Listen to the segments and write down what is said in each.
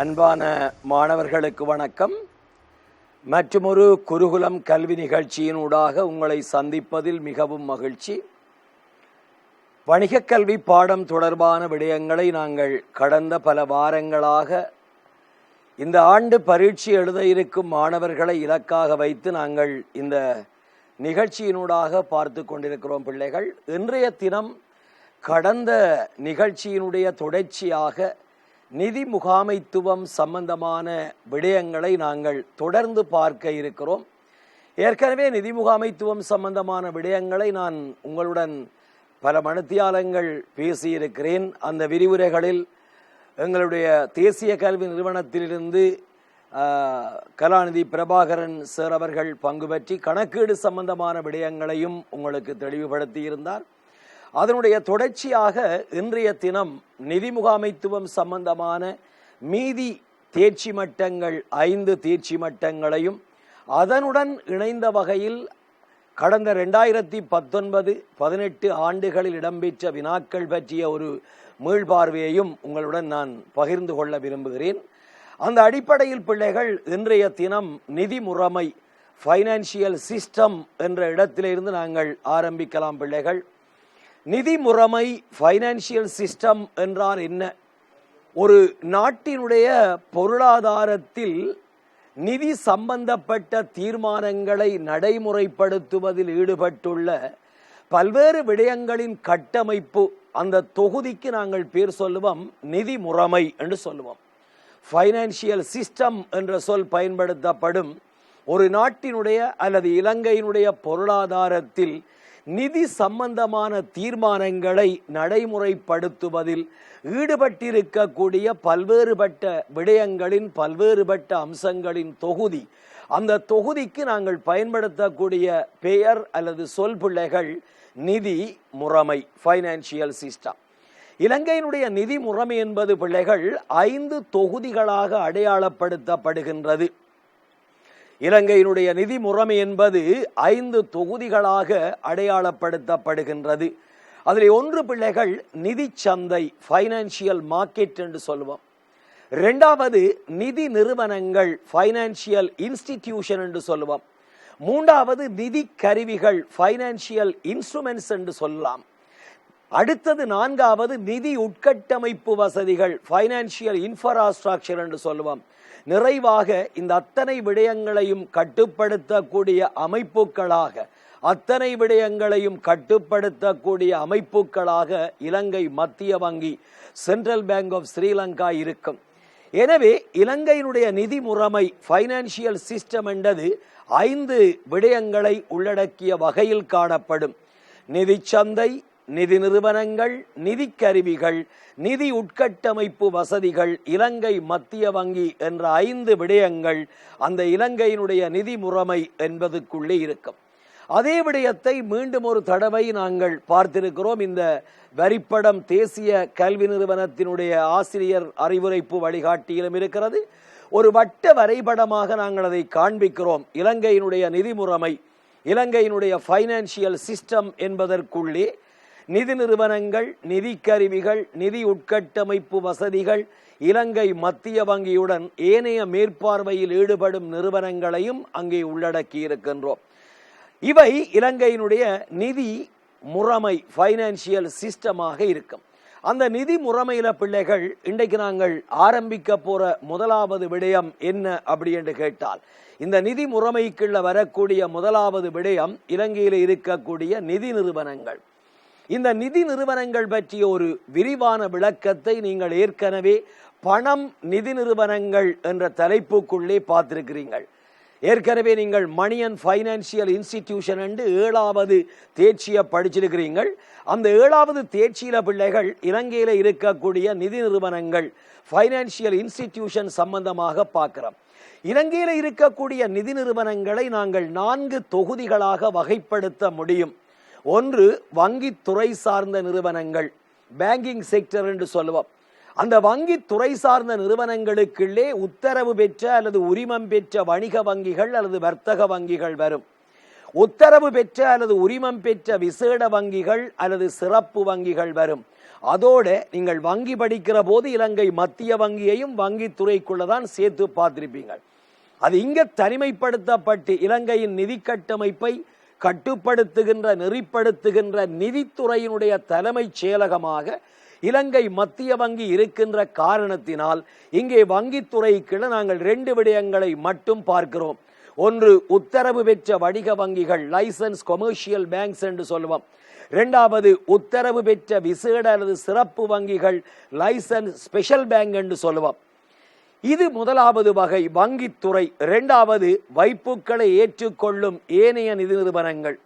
அன்பான மாணவர்களுக்கு வணக்கம். மற்றுமொரு குருகுலம் கல்வி நிகழ்ச்சியினூடாக உங்களை சந்திப்பதில் மிகவும் மகிழ்ச்சி. வணிகக் கல்வி பாடம் தொடர்பான விடயங்களை நாங்கள் கடந்த பல வாரங்களாக இந்த ஆண்டு பரீட்சை எழுத இருக்கும் மாணவர்களை இலக்காக வைத்து நாங்கள் இந்த நிகழ்ச்சியினூடாக பார்த்து கொண்டிருக்கிறோம். பிள்ளைகள், இன்றைய தினம் கடந்த நிகழ்ச்சியினுடைய தொடர்ச்சியாக நிதி முகாமைத்துவம் சம்பந்தமான விடயங்களை நாங்கள் தொடர்ந்து பார்க்க இருக்கிறோம். ஏற்கனவே நிதி முகாமைத்துவம் சம்பந்தமான விடயங்களை நான் உங்களுடன் பல மணித்தியாலங்கள் பேசியிருக்கிறேன். அந்த விரிவுரைகளில் எங்களுடைய தேசிய கல்வி நிறுவனத்திலிருந்து கலாநிதி பிரபாகரன் சார் அவர்கள் பங்கு பற்றி கணக்கீடு சம்பந்தமான விடயங்களையும் உங்களுக்கு தெளிவுபடுத்தி இருந்தார். அதனுடைய தொடர்ச்சியாக இன்றைய தினம் நிதி முகாமைத்துவம் சம்பந்தமான மீதி தேர்ச்சி மட்டங்கள் 5 தேர்ச்சி மட்டங்களையும் அதனுடன் இணைந்த வகையில் கடந்த 2019-18 ஆண்டுகளில் இடம்பெற்ற வினாக்கள் பற்றிய ஒரு மீள்பார்வையையும் உங்களுடன் நான் பகிர்ந்து கொள்ள விரும்புகிறேன். அந்த அடிப்படையில் பிள்ளைகள், இன்றைய தினம் நிதி முறைமை ஃபைனான்சியல் சிஸ்டம் என்ற இடத்திலிருந்து நாங்கள் ஆரம்பிக்கலாம். பிள்ளைகள், நிதி முறைமை ஃபைனான்சியல் சிஸ்டம் என்றால் என்ன? ஒரு நாட்டினுடைய பொருளாதாரத்தில் நிதி சம்பந்தப்பட்ட தீர்மானங்களை நடைமுறைப்படுத்துவதில் ஈடுபட்டுள்ள பல்வேறு விடயங்களின் கட்டமைப்பு, அந்த தொகுதிக்கு நாங்கள் பேர் சொல்லுவோம் நிதி முறைமை என்று சொல்லுவோம். ஃபைனான்சியல் சிஸ்டம் என்ற சொல் பயன்படுத்தப்படும் ஒரு நாட்டினுடைய அல்லது இலங்கையினுடைய பொருளாதாரத்தில் நிதி சம்பந்தமான தீர்மானங்களை நடைமுறைப்படுத்துவதில் ஈடுபட்டிருக்கக்கூடிய பல்வேறுபட்ட விடயங்களின் பல்வேறுபட்ட அம்சங்களின் தொகுதி. அந்த தொகுதிக்கு நாங்கள் பயன்படுத்தக்கூடிய பெயர் அல்லது சொல் பிள்ளைகள் நிதி முறைமை, ஃபைனான்சியல் சிஸ்டம். இலங்கையினுடைய நிதி முறைமை என்பது பிள்ளைகள் 5 தொகுதிகளாக அடையாளப்படுத்தப்படுகின்றது. இலங்கையினுடைய நிதி முறைமை என்பது 5 தொகுதிகளாக அடையாளப்படுத்தப்படுகின்றது. அதில் ஒன்று பிள்ளைகள் நிதி சந்தை, ஃபைனான்சியல் மார்க்கெட் என்று சொல்லுவோம். 2வது நிதி நிறுவனங்கள், ஃபைனான்சியல் இன்ஸ்டிடியூஷன் என்று சொல்லுவோம். 3வது நிதி கருவிகள், ஃபைனான்சியல் இன்ஸ்ட்ருமெண்ட்ஸ் என்று சொல்லலாம். அடுத்தது 4வது நிதி உட்கட்டமைப்பு வசதிகள், ஃபைனான்சியல் இன்ஃப்ராஸ்ட்ரக்சர் என்று சொல்லுவோம். நிறைவாக இந்த அத்தனை விடயங்களையும் கட்டுப்படுத்தக்கூடிய அமைப்புகளாக இலங்கை மத்திய வங்கி, சென்ட்ரல் பேங்க் ஆஃப் ஸ்ரீலங்கா இருக்கும். எனவே இலங்கையினுடைய நிதி முறைமை ஃபைனான்சியல் சிஸ்டம் என்றது 5 விடயங்களை உள்ளடக்கிய வகையில் காணப்படும். நிதி சந்தை, நிதி நிறுவனங்கள், நிதி கருவிகள், நிதி உட்கட்டமைப்பு வசதிகள், இலங்கை மத்திய வங்கி என்ற 5 விடயங்கள் அந்த இலங்கையினுடைய நிதி முறைமை என்பதுக்குள்ளே இருக்கும். அதே விடயத்தை மீண்டும் ஒரு தடவை நாங்கள் பார்த்திருக்கிறோம். இந்த வரிப்படம் தேசிய கல்வி நிறுவனத்தினுடைய ஆசிரியர் அறிவுரைப்பு வழிகாட்டியிலும் இருக்கிறது. ஒரு வட்ட வரைபடமாக நாங்கள் அதை காண்பிக்கிறோம். இலங்கையினுடைய நிதி முறைமை, இலங்கையினுடைய ஃபைனான்சியல் சிஸ்டம் என்பதற்குள்ளே நிதி நிறுவனங்கள், நிதி கருவிகள், நிதி உட்கட்டமைப்பு வசதிகள், இலங்கை மத்திய வங்கியுடன் ஏனைய மேற்பார்வையில் ஈடுபடும் நிறுவனங்களையும் அங்கே உள்ளடக்கி இருக்கின்றோம். இவை இலங்கையினுடைய நிதி முறைமை ஃபைனான்சியல் சிஸ்டமாக இருக்கும். அந்த நிதி முறைமையில பிள்ளைகள், இன்றைக்கு நாங்கள் ஆரம்பிக்க போற முதலாவது விடயம் என்ன அப்படி என்று கேட்டால், இந்த நிதி முறைமைக்குள்ள வரக்கூடிய முதலாவது விடயம் இலங்கையில் இருக்கக்கூடிய நிதி நிறுவனங்கள். இந்த நிதி நிறுவனங்கள் பற்றிய ஒரு விரிவான விளக்கத்தை நீங்கள் ஏற்கனவே பணம் நிதி நிறுவனங்கள் என்ற தலைப்புக்குள்ளே பார்த்திருக்கிறீர்கள். ஏற்கனவே நீங்கள் மணி அண்ட் ஃபைனான்சியல் இன்ஸ்டிடியூஷன் என்று 7வது தேர்ச்சியை படிச்சிருக்கிறீர்கள். அந்த 7வது தேர்ச்சியில பிள்ளைகள் இலங்கையில இருக்கக்கூடிய நிதி நிறுவனங்கள், ஃபைனான்சியல் இன்ஸ்டிடியூஷன் சம்பந்தமாக பார்க்கிறோம். இலங்கையில இருக்கக்கூடிய நிதி நிறுவனங்களை நாங்கள் 4 தொகுதிகளாக வகைப்படுத்த முடியும். ஒன்று வங்கித்துறை சார்ந்த நிறுவனங்கள், பேங்கிங் செக்டர் என்று சொல்லுவோம். அந்த வங்கித்துறை சார்ந்த நிறுவனங்களுக்குள்ளே உத்தரவு பெற்ற அல்லது உரிமம் பெற்ற வணிக வங்கிகள் அல்லது வர்த்தக வங்கிகள் வரும். உத்தரவு பெற்ற அல்லது உரிமம் பெற்ற விசேட வங்கிகள் அல்லது சிறப்பு வங்கிகள் வரும். அதோட நீங்கள் வங்கி படிக்கிற போது இலங்கை மத்திய வங்கியையும் வங்கித்துறைக்குள்ளதான் சேர்த்து பார்த்திருப்பீங்கள். அது இங்க தனிமைப்படுத்தப்பட்டு இலங்கையின் நிதி கட்டமைப்பை கட்டுப்படுத்துகின்ற நெறிப்படுத்துகின்ற நிதித்துறையினுடைய தலைமைச் செயலகமாக இலங்கை மத்திய வங்கி இருக்கின்ற காரணத்தினால் இங்கே வங்கித்துறைக்கு நாங்கள் 2 விடயங்களை மட்டும் பார்க்கிறோம். ஒன்று, உத்தரவு பெற்ற வணிக வங்கிகள், லைசன்ஸ் கொமர்ஷியல் பேங்க்ஸ் என்று சொல்லுவோம். இரண்டாவது, உத்தரவு பெற்ற விசேட அல்லது சிறப்பு வங்கிகள், லைசன்ஸ் ஸ்பெஷல் பேங்க் என்று சொல்லுவோம். இது முதலாவது வகை வங்கித்துறை. இரண்டாவது, வைப்புக்களை ஏற்றுக்கொள்ளும் ஏனைய நிதி நிறுவனங்கள்.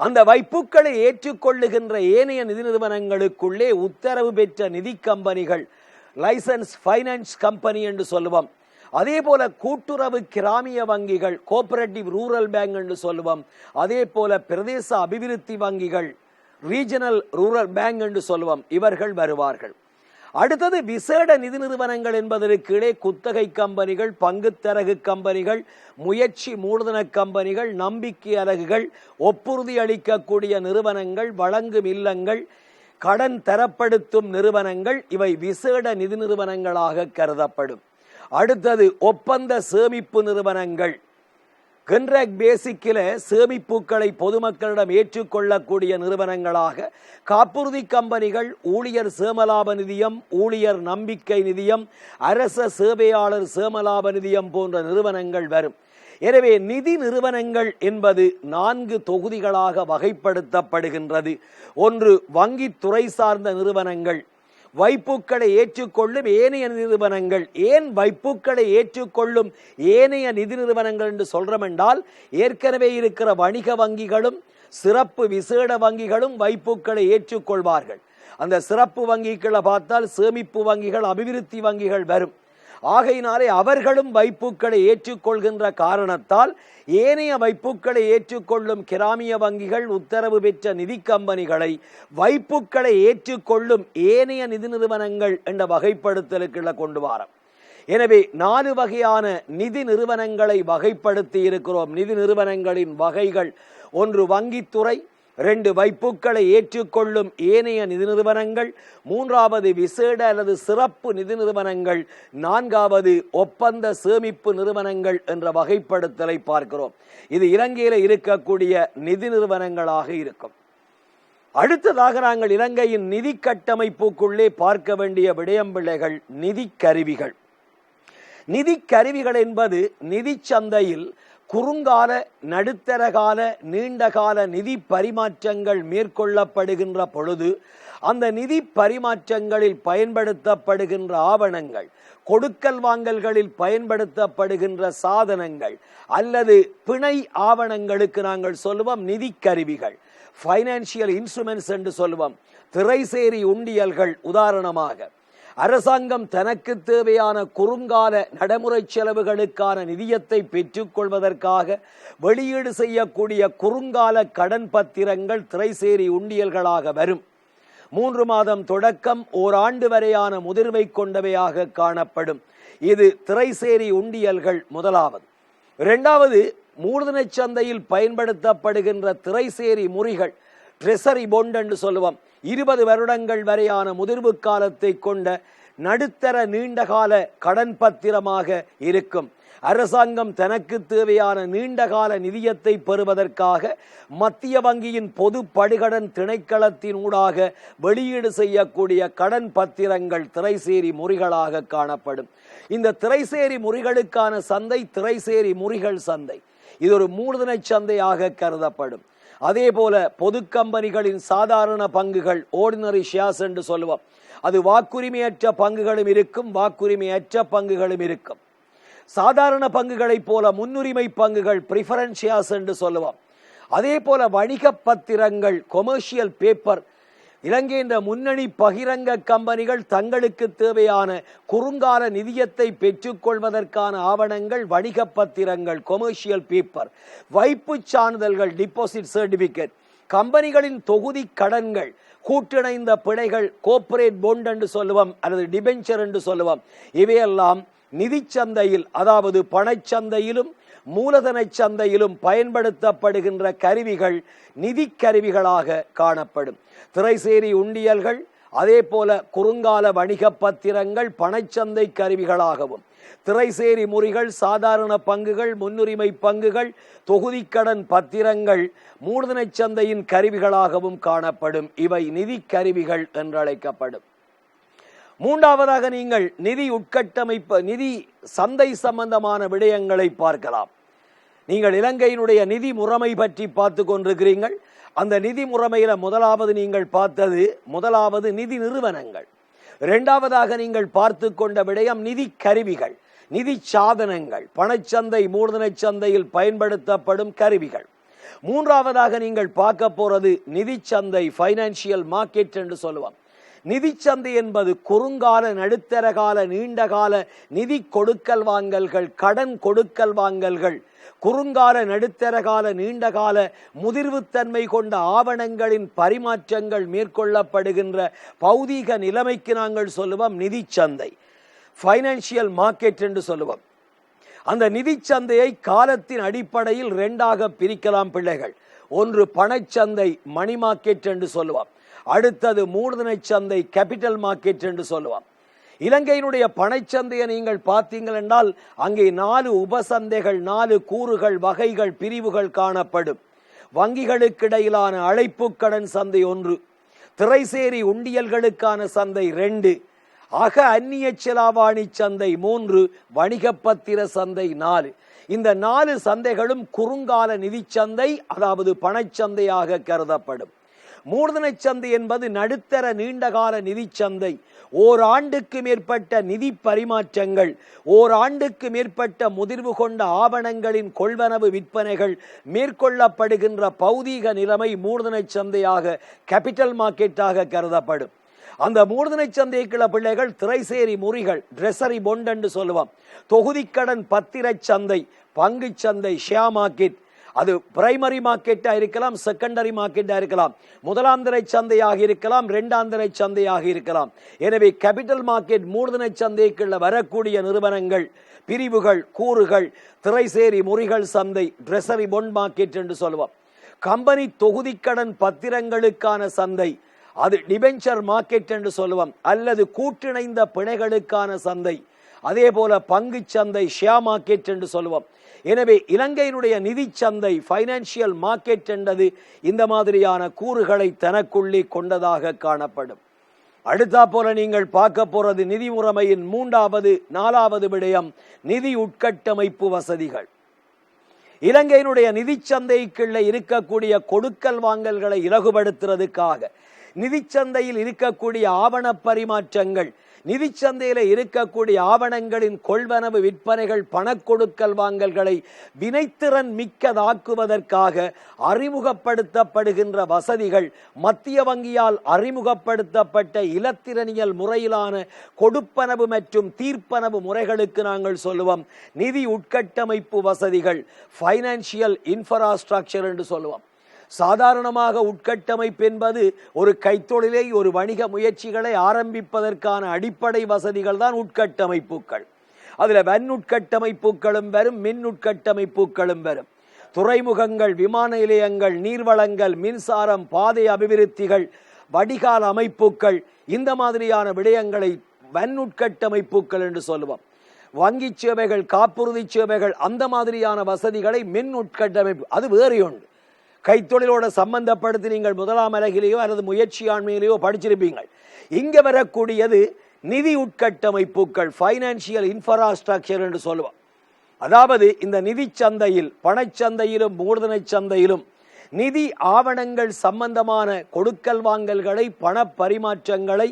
அந்த வைப்புக்களை ஏற்றுக்கொள்ளுகின்ற ஏனைய நிதி நிறுவனங்களுக்குள்ளே உத்தரவு பெற்ற நிதி கம்பெனிகள், லைசன்ஸ் ஃபைனான்ஸ் கம்பெனி என்று சொல்லுவோம். அதே போல கூட்டுறவு கிராமிய வங்கிகள், கோஆபரேட்டிவ் ரூரல் பேங்க் என்று சொல்லுவோம். அதே போல பிரதேச அபிவிருத்தி வங்கிகள், ரீஜனல் ரூரல் பேங்க் என்று சொல்லுவோம். இவர்கள் வருவார்கள். அடுத்தது விசேட நிதி நிறுவனங்கள் என்பதற்கு கீழே குத்தகை கம்பெனிகள், பங்குத்தரகு கம்பெனிகள், முயற்சி மூலதன கம்பெனிகள், நம்பிக்கை அலகுகள், ஒப்புறுதி அளிக்கக்கூடிய நிறுவனங்கள், வழங்கும் இல்லங்கள், கடன் தரப்படுத்தும் நிறுவனங்கள், இவை விசேட நிதி நிறுவனங்களாக கருதப்படும். அடுத்தது ஒப்பந்த சேமிப்பு நிறுவனங்கள். கண்ட்ராக்ட் பேசிக்கில சேமிப்புகளை பொதுமக்களிடம் ஏற்றுக்கொள்ளக்கூடிய நிறுவனங்களாக காப்புறுதி கம்பெனிகள், ஊழியர் சேமலாப நிதியம், ஊழியர் நம்பிக்கை நிதியம், அரச சேவையாளர் சேமலாப நிதியம் போன்ற நிறுவனங்கள் வரும். எனவே நிதி நிறுவனங்கள் என்பது 4 தொகுதிகளாக வகைப்படுத்தப்படுகின்றது. ஒன்று, வங்கித்துறை சார்ந்த நிறுவனங்கள், வைப்புக்களை ஏற்றுக்கொள்ளும் ஏனைய நிறுவனங்கள். ஏன் வைப்புக்களை ஏற்றுக்கொள்ளும் ஏனைய நிதி நிறுவனங்கள் என்று சொல்றோம் என்றால், ஏற்கனவே இருக்கிற வணிக வங்கிகளும் சிறப்பு விசேட வங்கிகளும் வைப்புக்களை ஏற்றுக்கொள்வார்கள். அந்த சிறப்பு வங்கிகளை பார்த்தால் சேமிப்பு வங்கிகள், அபிவிருத்தி வங்கிகள் வரும். ஆகையினாலே அவர்களும் வைப்புக்களை ஏற்றுக்கொள்கின்ற காரணத்தால் ஏனைய வைப்புக்களை ஏற்றுக்கொள்ளும் கிராமிய வங்கிகள், உத்தரவு பெற்ற நிதி கம்பெனிகளை வைப்புக்களை ஏற்றுக்கொள்ளும் ஏனைய நிதி நிறுவனங்கள் என்ற வகைப்படுத்தலுக்குள்ள கொண்டு வரோம். எனவே 4 வகையான நிதி நிறுவனங்களை வகைப்படுத்தி இருக்கிறோம். நிதி நிறுவனங்களின் வகைகள்: 1 வங்கித்துறை, 2 வைப்புக்களை ஏற்றுக்கொள்ளும் ஏனைய நிதி நிறுவனங்கள், 3வது விசேட அல்லது சிறப்பு நிதி நிறுவனங்கள், 4வது ஒப்பந்த சேமிப்பு நிறுவனங்கள் என்ற வகைப்படுத்தலை பார்க்கிறோம். இது இலங்கையில் இருக்கக்கூடிய நிதி நிறுவனங்களாக இருக்கும். அடுத்ததாக நாங்கள் இலங்கையின் நிதி கட்டமைப்புக்குள்ளே பார்க்க வேண்டிய விடயம்பிள்ளைகள் நிதி கருவிகள். நிதி கருவிகள் என்பது நிதி சந்தையில் குறுங்கால, நடுத்தரகால, நீண்டகால நிதி பரிமாற்றங்கள் மேற்கொள்ளப்படுகின்ற பொழுது அந்த நிதி பரிமாற்றங்களில் பயன்படுத்தப்படுகின்ற ஆவணங்கள், கொடுக்கல் வாங்கல்களில் பயன்படுத்தப்படுகின்ற சாதனங்கள் அல்லது பிணை ஆவணங்களுக்கு நாங்கள் சொல்லுவோம் நிதி கருவிகள், ஃபைனான்சியல் இன்ஸ்ட்ருமெண்ட்ஸ் என்று சொல்லுவோம். திரைசேரி உண்டியல்கள் உதாரணமாக. அரசாங்கம் தனக்கு தேவையான குறுங்கால நடைமுறை செலவுகளுக்கான நிதியத்தை பெற்றுக்கொள்வதற்காக வெளியீடு செய்யக்கூடிய குறுங்கால கடன் பத்திரங்கள் திரைசேரி உண்டியல்களாக வரும். 3 மாதம் தொடக்கம் ஓராண்டு வரையான முதிர்வை கொண்டவையாக காணப்படும். இது திரைசேரி உண்டியல்கள் முதலாவது. 2வது, மூலதன சந்தையில் பயன்படுத்தப்படுகின்ற திரைசேரி முறிகள், ட்ரெசரி பொண்ட் என்று சொல்லுவோம். 20 வருடங்கள் வரையான முதிர்வு காலத்தை கொண்ட நடுத்தர நீண்டகால கடன் பத்திரமாக இருக்கும். அரசாங்கம் தனக்கு தேவையான நீண்டகால நிதியத்தை பெறுவதற்காக மத்திய வங்கியின் பொது படுகடன் திணைக்களத்தின் ஊடாக வெளியீடு செய்யக்கூடிய கடன் பத்திரங்கள் திரைசேரி முறிகளாக காணப்படும். இந்த திரைசேரி முறிகளுக்கான சந்தை திரைசேரி முறிகள் சந்தை. இது ஒரு மூலதன சந்தையாக கருதப்படும். அதே போல பொது கம்பெனிகளின் சாதாரண பங்குகள், ஆர்டினரி ஷேர்ஸ் என்று சொல்லுவோம். அது வாக்குரிமையற்ற பங்குகளும் இருக்கும், வாக்குரிமையற்ற பங்குகளும் இருக்கும். சாதாரண பங்குகளைப் போல முன்னுரிமை பங்குகள், பிரிஃபரன்ஸ் ஷேர்ஸ் என்று சொல்லுவோம். அதே போல வணிக பத்திரங்கள், கொமர்ஷியல் பேப்பர். இலங்கையின் முன்னணி பகிரங்க கம்பெனிகள் தங்களுக்கு தேவையான குறுங்கால நிதியத்தை பெற்றுக்கொள்வதற்கான ஆவணங்கள் வணிக பத்திரங்கள், கொமர்ஷியல் பேப்பர். வைப்பு சான்றிதழ்கள், டிபாசிட் சர்டிபிகேட். கம்பெனிகளின் தொகுதி கடன்கள், கூட்டிணைந்த பிணைகள், கோர்ப்பரேட் பொண்ட் என்று சொல்லுவோம் அல்லது டிபென்ச்சர் என்று சொல்லுவோம். இவையெல்லாம் நிதி சந்தையில், அதாவது பணச்சந்தையிலும் மூலதன சந்தையிலும் பயன்படுத்தப்படுகின்ற கருவிகள் நிதி கருவிகளாக காணப்படும். திரைசேரி உண்டியல்கள், அதே போல குறுங்கால வணிக பத்திரங்கள் பணச்சந்தை கருவிகளாகவும், திரைசேரி முறிகள், சாதாரண பங்குகள், முன்னுரிமை பங்குகள், தொகுதிக்கடன் பத்திரங்கள் மூலதன சந்தையின் கருவிகளாகவும் காணப்படும். இவை நிதி கருவிகள் என்றழைக்கப்படும். மூன்றாவதாக நீங்கள் நிதி உட்கட்டமைப்பு, நிதி சந்தை சம்பந்தமான விடயங்களை பார்க்கலாம். நீங்கள் இலங்கையினுடைய நிதி முறைமை பற்றி பார்த்து கொண்டிருக்கிறீர்கள். அந்த நிதி முறைமையில முதலாவது நீங்கள் பார்த்தது நிதி நிறுவனங்கள். இரண்டாவதாக நீங்கள் பார்த்து கொண்ட விடயம் நிதி கருவிகள், நிதி சாதனங்கள், பணச்சந்தை மூலதன சந்தையில் பயன்படுத்தப்படும் கருவிகள். மூன்றாவதாக நீங்கள் பார்க்க போறது நிதி சந்தை, ஃபைனான்சியல் மார்க்கெட் என்று சொல்லுவோம். நிதி சந்தை என்பது குறுங்கால, நடுத்தர கால, நீண்ட கால நிதி கொடுக்கல் வாங்கல்கள், கடன் கொடுக்கல் வாங்கல்கள், குறுங்கால, நடுத்தர கால, நீண்ட கால முதிர்வுத்தன்மை கொண்ட ஆவணங்களின் பரிமாற்றங்கள் மேற்கொள்ளப்படுகின்ற பௌதீக நிலைமைக்கு நாங்கள் சொல்லுவோம் நிதி சந்தை, ஃபைனான்சியல் மார்க்கெட் என்று சொல்லுவோம். அந்த நிதி சந்தையை காலத்தின் அடிப்படையில் இரண்டாக பிரிக்கலாம் பிள்ளைகள். ஒன்று பணச்சந்தை, மணி மார்க்கெட் என்று சொல்லுவோம். அடுத்தது மூலதன சந்தை, கேபிட்டல் மார்க்கெட் என்று சொல்லுவோம். இலங்கையினுடைய பணச்சந்தையை நீங்கள் பார்த்தீங்கள் என்றால் அங்கே 4 உபசந்தைகள், 4 கூறுகள், வகைகள், பிரிவுகள் காணப்படும். வங்கிகளுக்கு இடையிலான அழைப்பு கடன் சந்தை 1, திரைசேரி உண்டியல்களுக்கான சந்தை 2, அக அந்நிய செலாவணி சந்தை 3, வணிக பத்திர சந்தை 4. இந்த 4 சந்தைகளும் குறுங்கால நிதி சந்தை, அதாவது பணச்சந்தையாக கருதப்படும். மூலதன சந்தை என்பது நடுத்தர நீண்டகால நிதி சந்தை. ஓராண்டுக்கு மேற்பட்ட நிதி பரிமாற்றங்கள், ஓராண்டுக்கு மேற்பட்ட முதிர்வு கொண்ட ஆவணங்களின் கொள்வனவு விற்பனைகள் மேற்கொள்ளப்படுகின்ற பௌதீக நிலைமை மூலதன சந்தையாக, கேபிட்டல் மார்க்கெட்டாக கருதப்படும். அந்த மூலதன சந்தைக்குள்ள பிள்ளைகள் திரைசேரி முறிகள், ட்ரெஸரி பொண்ட் என்று சொல்லுவோம், தொகுதிக்கடன் பத்திர சந்தை, பங்கு சந்தை, ஷேர் மார்க்கெட், அது பிரைமரி மார்க்கெட்டா இருக்கலாம், செகண்டரி மார்க்கெட்டா இருக்கலாம், முதலாந்தரை சந்தையாக இருக்கலாம், இரண்டாந்தரை சந்தையாக இருக்கலாம். எனவே கேபிட்டல் மார்க்கெட் மூலதன சந்தைக்குள்ள வரக்கூடிய நிறுவனங்கள், பிரிவுகள், கூறுகள், திரைசேரி முறிகள் சந்தை, ட்ரெஸரி பொண்ட் மார்க்கெட் என்று சொல்லுவோம். கம்பெனி தொகுதிக்கடன் பத்திரங்களுக்கான சந்தை, அது டிபென்ச்சர் மார்க்கெட் என்று சொல்லுவோம், அல்லது கூட்டிணைந்த பிணைகளுக்கான சந்தை, அதே போல பங்கு சந்தை, ஷேர் மார்க்கெட் என்று சொல்லுவோம். எனவே இலங்கையினுடைய நிதி சந்தை, ஃபைனான்சியல் மார்க்கெட் என்பது இந்த மாதிரியான கூறுகளை தனக்குள்ளே கொண்டதாக காணப்படும். அடுத்தா போல நீங்கள் பார்க்க போறது நிதி முறைமையின் 3வது 4வது விடயம் நிதி உட்கட்டமைப்பு வசதிகள். இலங்கையினுடைய நிதி சந்தைக்குள்ள இருக்கக்கூடிய கொடுக்கல் வாங்கல்களை இலகுபடுத்துறதுக்காக, நிதி சந்தையில் இருக்கக்கூடிய ஆவண பரிமாற்றங்கள், நிதி சந்தையில இருக்கக்கூடிய ஆவணங்களின் கொள்வனவு விற்பனைகள், பணக்கொடுக்கல் வாங்கல்களை வினைத்திறன் மிக்கதாக்குவதற்காக அறிமுகப்படுத்தப்படுகின்ற வசதிகள், மத்திய வங்கியால் அறிமுகப்படுத்தப்பட்ட இலத்திரனியல் முறையிலான கொடுப்பனவு மற்றும் தீர்ப்பனவு முறைகளுக்கு நாங்கள் சொல்லுவோம் நிதி உட்கட்டமைப்பு வசதிகள், ஃபைனான்சியல் இன்ஃப்ராஸ்ட்ரக்சர் என்று சொல்லுவோம். சாதாரணமாக உட்கட்டமைப்பு என்பது ஒரு கைத்தொழிலை, ஒரு வணிக முயற்சிகளை ஆரம்பிப்பதற்கான அடிப்படை வசதிகள் தான் உட்கட்டமைப்புகள். அதுல வன் உட்கட்டமைப்புகளும் வரும், மின் உட்கட்டமைப்புகளும் வரும். துறைமுகங்கள், விமான நிலையங்கள், நீர்வளங்கள், மின்சாரம், பாதை அபிவிருத்திகள், வடிகால் அமைப்புகள், இந்த மாதிரியான விடயங்களை வன் உட்கட்டமைப்புகள் என்று சொல்லுவோம். வங்கி சேவைகள், காப்புறுதி சேவைகள், அந்த மாதிரியான வசதிகளை மின் உட்கட்டமைப்பு, அது வேறு ஒன்று. கைத்தொழிலோட சம்பந்தப்படுத்தி நீங்கள் 1ஆம் அலகிலேயோ அல்லது முயற்சி ஆண்மையிலேயோ படிச்சிருப்பீங்கள். இங்க வரக்கூடியது நிதி உட்கட்டமைப்புகள், ஃபைனான்சியல் இன்ஃப்ராஸ்ட்ரக்சர் என்று சொல்லுவோம். அதாவது இந்த நிதி சந்தையில், பணச்சந்தையிலும் மூலதன சந்தையிலும் நிதி ஆவணங்கள் சம்பந்தமான கொடுக்கல் வாங்கல்களை, பண பரிமாற்றங்களை,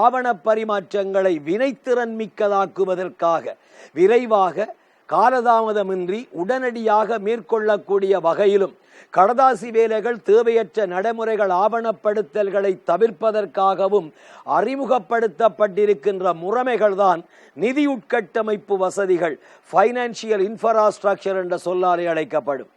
ஆவண பரிமாற்றங்களை வினைத்திறன் மிக்கதாக்குவதற்காக விரைவாக, காலதாமதமின்றி உடனடியாக மேற்கொள்ளக்கூடிய வகையிலும், கடதாசி வேலைகள், தேவையற்ற நடைமுறைகள், ஆவணப்படுத்தல்களை தவிர்ப்பதற்காகவும் அறிமுகப்படுத்தப்பட்டிருக்கின்ற முறைமைகள் தான் நிதி உட்கட்டமைப்பு வசதிகள், ஃபைனான்சியல் இன்ஃப்ராஸ்ட்ரக்சர் என்ற சொல்லாலே அழைக்கப்படும்.